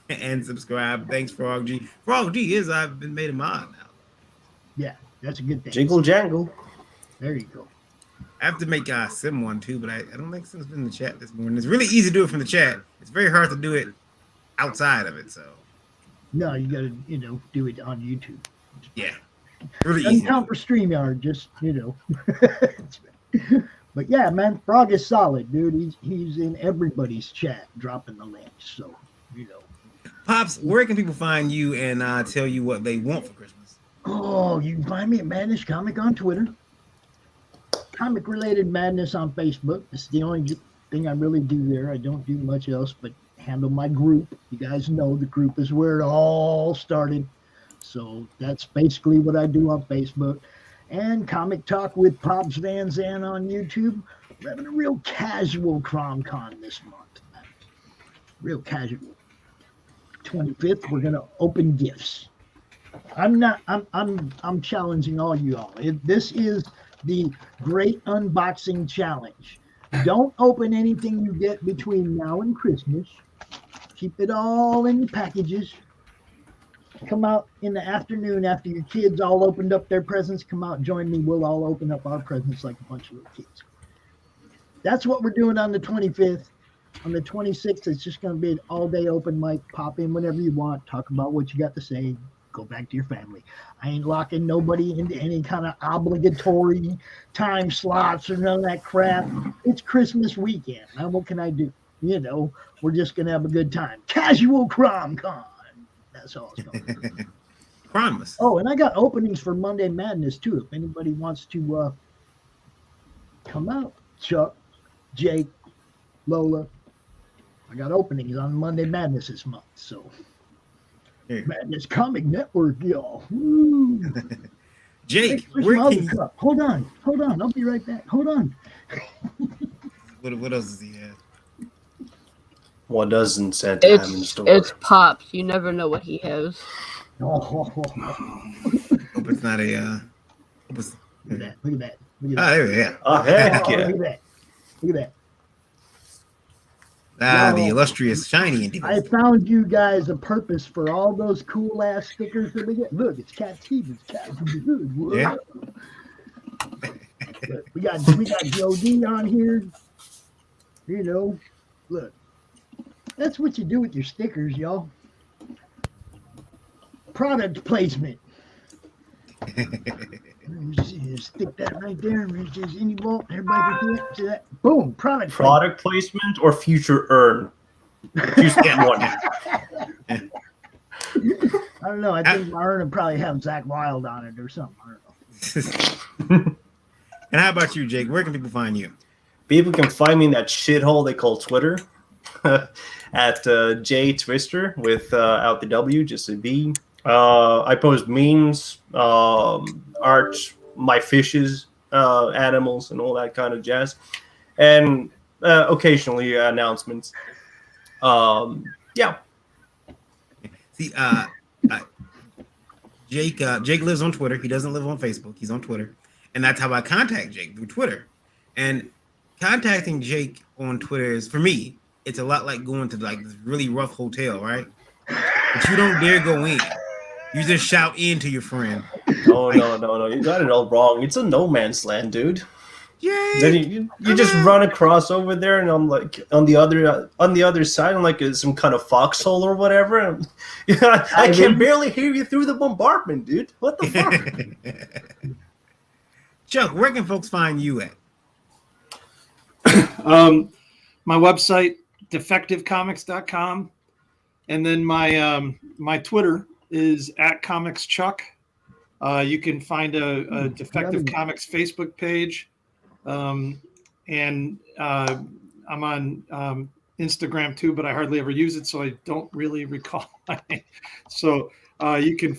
and subscribe. Thanks, Frog G. Frog G I've been made a mod now. Yeah, that's a good thing. Jingle jangle. There you go. I have to make Sim one too, but I don't think Sim's been in the chat this morning. It's really easy to do it from the chat. It's very hard to do it outside of it. So No, you got to, do it on YouTube. yeah, really Doesn't easy. count for StreamYard, just, But yeah, man, Frog is solid, dude. He's in everybody's chat dropping the links. So, Pops, where can people find you and tell you what they want for Christmas? Oh, you can find me at Madness Comic on Twitter. Comic related madness on Facebook. It's the only thing I really do there. I don't do much else but handle my group. You guys know the group is where it all started. So that's basically what I do on Facebook. And Comic Talk with Pops Van Zandt on YouTube. We're having a real casual CromCon this month, man. Real casual. 25th, we're gonna open gifts. I'm challenging all you all. This is the Great Unboxing Challenge. Don't open anything you get between now and Christmas. Keep it all in your packages. Come out in the afternoon after your kids all opened up their presents. Come out and join me. We'll all open up our presents like a bunch of little kids. That's what we're doing on the 25th. On the 26th, it's just going to be an all-day open mic. Pop in whenever you want. Talk about what you got to say. Go back to your family. I ain't locking nobody into any kind of obligatory time slots or none of that crap. It's Christmas weekend. Now, what can I do? We're just going to have a good time. Casual CromCon. That's all it's going to be. Promise. Oh, and I got openings for Monday Madness, too. If anybody wants to come out, Chuck, Jake, Lola. I got openings on Monday Madness this month, so Madness Comic Network, y'all. Woo. Jake, Where's where my can other you... cup? Hold on. I'll be right back. Hold on. What else does he have? What doesn't Santa have in store? It's Pops. You never know what he has. Oh, Hope it's not a. look at that. Look at that. Oh, there we go. Oh, heck Oh, yeah. look at that. Look at that. The Wow. illustrious shiny Indy. I found you guys a purpose for all those cool ass stickers that we get. Look, it's Cat Steve. It's Cat Steve. Yeah. We got Joe D on here. Look. That's what you do with your stickers, y'all. Product placement. Stick that right there. Any vault. Everybody can see that. Boom. Product Placement or future earn? Choose one. I don't know. I think my urn would probably have Zach Wild on it or something. I don't know. And how about you, Jake? Where can people find you? People can find me in that shithole they call Twitter at J Twister without the W, just a V. I post memes, art, my fishes, animals, and all that kind of jazz, and occasionally announcements. Yeah. See, Jake lives on Twitter. He doesn't live on Facebook. He's on Twitter, and that's how I contact Jake, through Twitter. And contacting Jake on Twitter is, for me, it's a lot like going to like this really rough hotel, right? But you don't dare go in. You just shout in to your friend. No. You got it all wrong. It's a no man's land, dude. Then Jake, you just run across over there, and I'm like on the other side, I'm like some kind of foxhole or whatever. And, I can barely hear you through the bombardment, dude. What the fuck? Chuck, where can folks find you at? My website, defectivecomics.com. And then my Twitter is @ComicsChuck. You can find a Defective Comics Facebook page. And I'm on Instagram too, but I hardly ever use it, so I don't really recall my name. So you can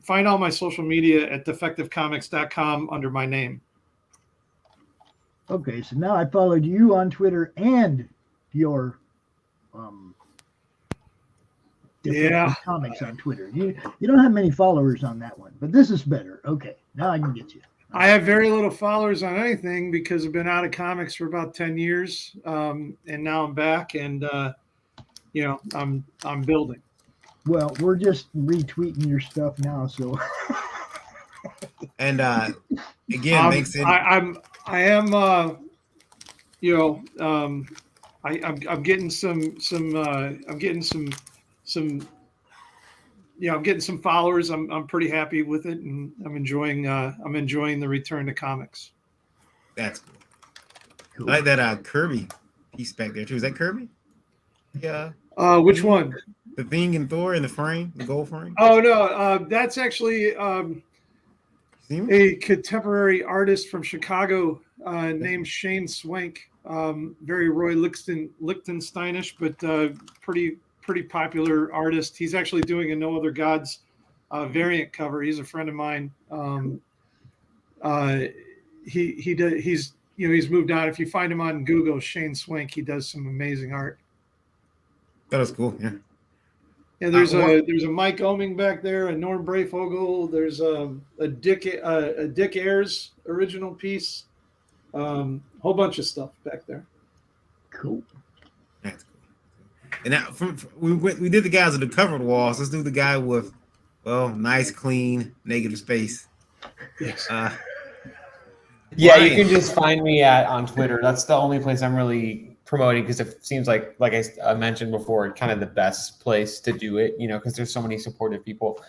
find all my social media at defectivecomics.com under my name. Okay, so now I followed you on Twitter and your comics on Twitter. You don't have many followers on that one, but this is better. Okay, now I can get you. I have very little followers on anything because I've been out of comics for about 10 years, and now I'm back, and I'm building. Well, we're just retweeting your stuff now, so. And again, thanks. I'm getting some followers. I'm pretty happy with it, and I'm enjoying the return to comics. That's cool. I like that Kirby piece back there too. Is that Kirby? Yeah. Which one? The thing in Thor in the frame, the gold frame. Oh no, that's actually a contemporary artist from Chicago named Shane Swank. Very Roy Lichtensteinish, but pretty popular artist. He's actually doing a No Other Gods variant cover. He's a friend of mine. He's moved on. If you find him on Google, Shane Swank, he does some amazing art. That was cool. Yeah. Yeah, there's a Mike Oming back there, a Norm Brayfogle. There's a Dick Ayers original piece. Whole bunch of stuff back there. Cool. That's cool. And now we did the guys with the covered walls. Let's do the guy with nice, clean, negative space. Yes. Yeah, you can just find me on Twitter. That's the only place I'm really promoting because it seems like I mentioned before, kind of the best place to do it, because there's so many supportive people.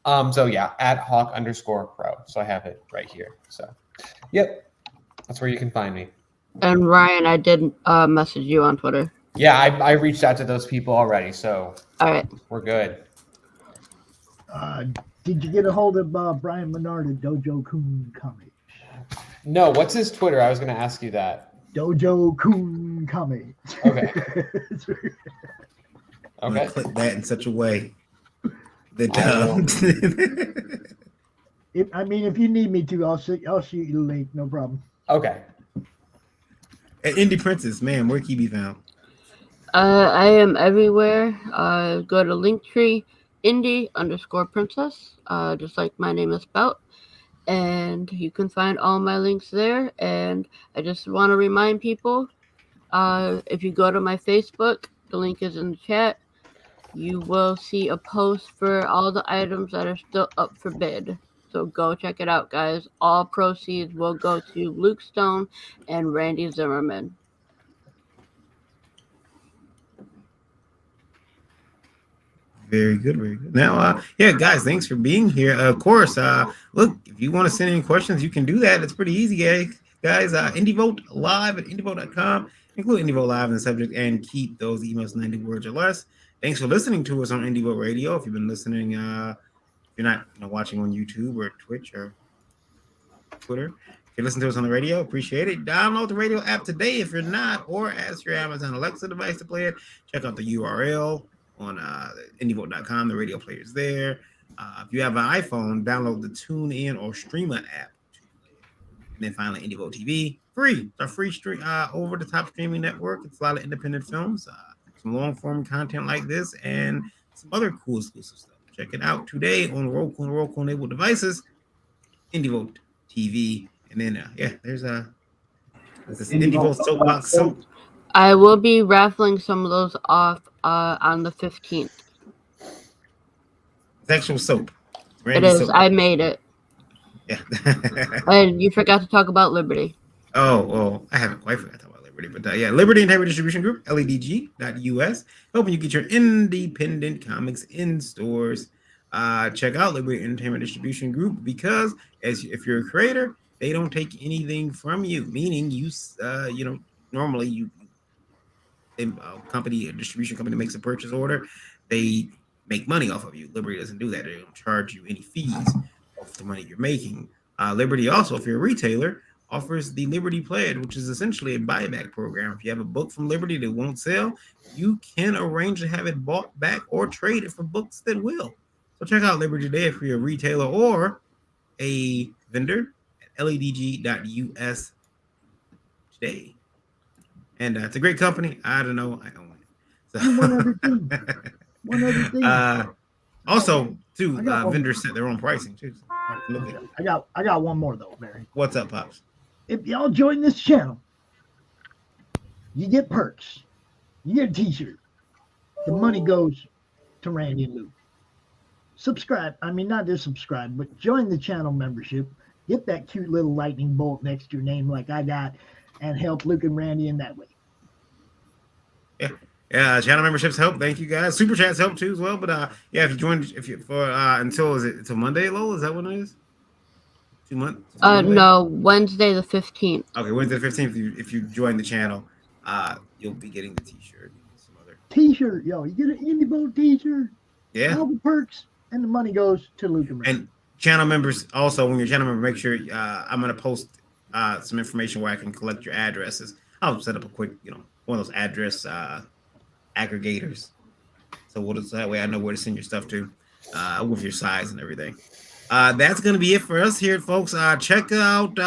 So yeah, @Haack_pro. So I have it right here. So, yep, that's where you can find me. And Ryan, I did message you on Twitter. Yeah, I reached out to those people already, so all right, we're good. Did you get a hold of Brian Menard at Dojo Kun Comics? No, what's his Twitter? I was going to ask you that. Dojo Kun Comics. Okay. Okay. Click that in such a way that if you need me to, I'll shoot you the link. No problem. Okay. At Indie Princess, man, where can you be found? I am everywhere. Go to Linktree, indie_princess, just like my name is spelled. And you can find all my links there. And I just want to remind people, if you go to my Facebook, the link is in the chat, you will see a post for all the items that are still up for bid. So go check it out, guys. All proceeds will go to Luke Stone and Randy Zimmerman. Very good, very good. Now, guys, thanks for being here. Of course, look, if you want to send in questions, you can do that. It's pretty easy, guys. IndieVote live at indievote.com. Include IndieVote live in the subject and keep those emails 90 words or less. Thanks for listening to us on IndieVote Radio. If you've been listening, if you're not watching on YouTube or Twitch or Twitter, if you listen to us on the radio, appreciate it. Download the radio app today if you're not, or ask your Amazon Alexa device to play it. Check out the URL on indievote.com. The radio player is there. If you have an iPhone, download the TuneIn or Streamer app. And then finally, IndieVote TV, free. It's a free stream over the top streaming network. It's a lot of independent films, some long form content like this, and some other cool exclusive stuff. Check it out today on Roku and Roku enabled devices. IndieVote TV, and then there's this IndieVote soapbox soap. I will be raffling some of those off on the 15th. It's actual soap. It is. Soap. I made it. Yeah. And you forgot to talk about Liberty. Oh, well, I haven't quite forgot about Liberty, but yeah, Liberty Integrity Distribution Group, ledg.us, helping you get your independent comics in stores. Check out Liberty Entertainment Distribution Group because if you're a creator, they don't take anything from you. Meaning, normally a distribution company makes a purchase order, they make money off of you. Liberty doesn't do that. They don't charge you any fees off the money you're making. Liberty also, if you're a retailer, offers the Liberty Pledge, which is essentially a buyback program. If you have a book from Liberty that won't sell, you can arrange to have it bought back or traded for books that will. So check out Liberty today if you're a retailer or a vendor at ledg.us today. And it's a great company. I don't know. I own it. So, One other thing. Also, too, vendors set their own pricing too. So I got one more though, Barry. What's up, Pops? If y'all join this channel, you get perks. You get a t-shirt. The money goes to Randy and Luke. Subscribe. I mean, not just subscribe, but join the channel membership. Get that cute little lightning bolt next to your name like I got, and help Luke and Randy in that way. Yeah, channel memberships help. Thank you guys. Super chats help too as well. But if you join, until Monday, Lola? Is that what it is? 2 months? No, Wednesday the 15th. Okay, Wednesday the 15th. If you join the channel, you'll be getting the t-shirt. Some other t-shirt, yo. You get an Indie Boat t-shirt. Yeah. All the perks, and the money goes to Luke and Randy. And channel members also, when you're a channel member, make sure I'm gonna post some information where I can collect your addresses. I'll set up a quick, one of those address aggregators. So that way I know where to send your stuff to, with your size and everything. That's gonna be it for us here, folks. Check out.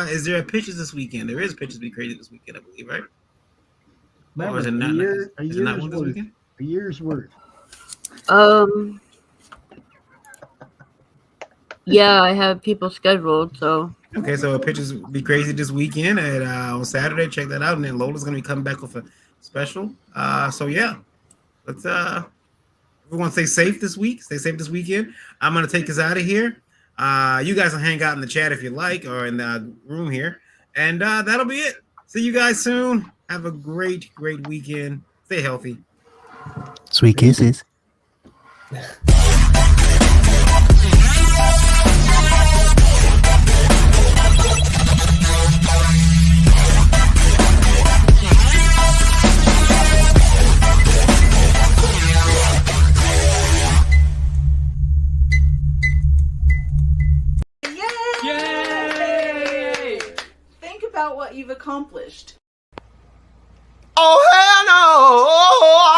Is there a pitches this weekend? There is pitches to be created this weekend, I believe, right? Remember, or is it not one this weekend? A year's worth. Yeah, I have people scheduled, so. Okay, so pitches will be crazy this weekend on Saturday. Check that out, and then Lola's gonna be coming back with a special. So yeah, let's everyone stay safe this week. Stay safe this weekend. I'm gonna take us out of here. You guys can hang out in the chat if you like, or in the room here, and that'll be it. See you guys soon. Have a great weekend. Stay healthy. Sweet kisses. Yay! Think about what you've accomplished. Oh, hell no!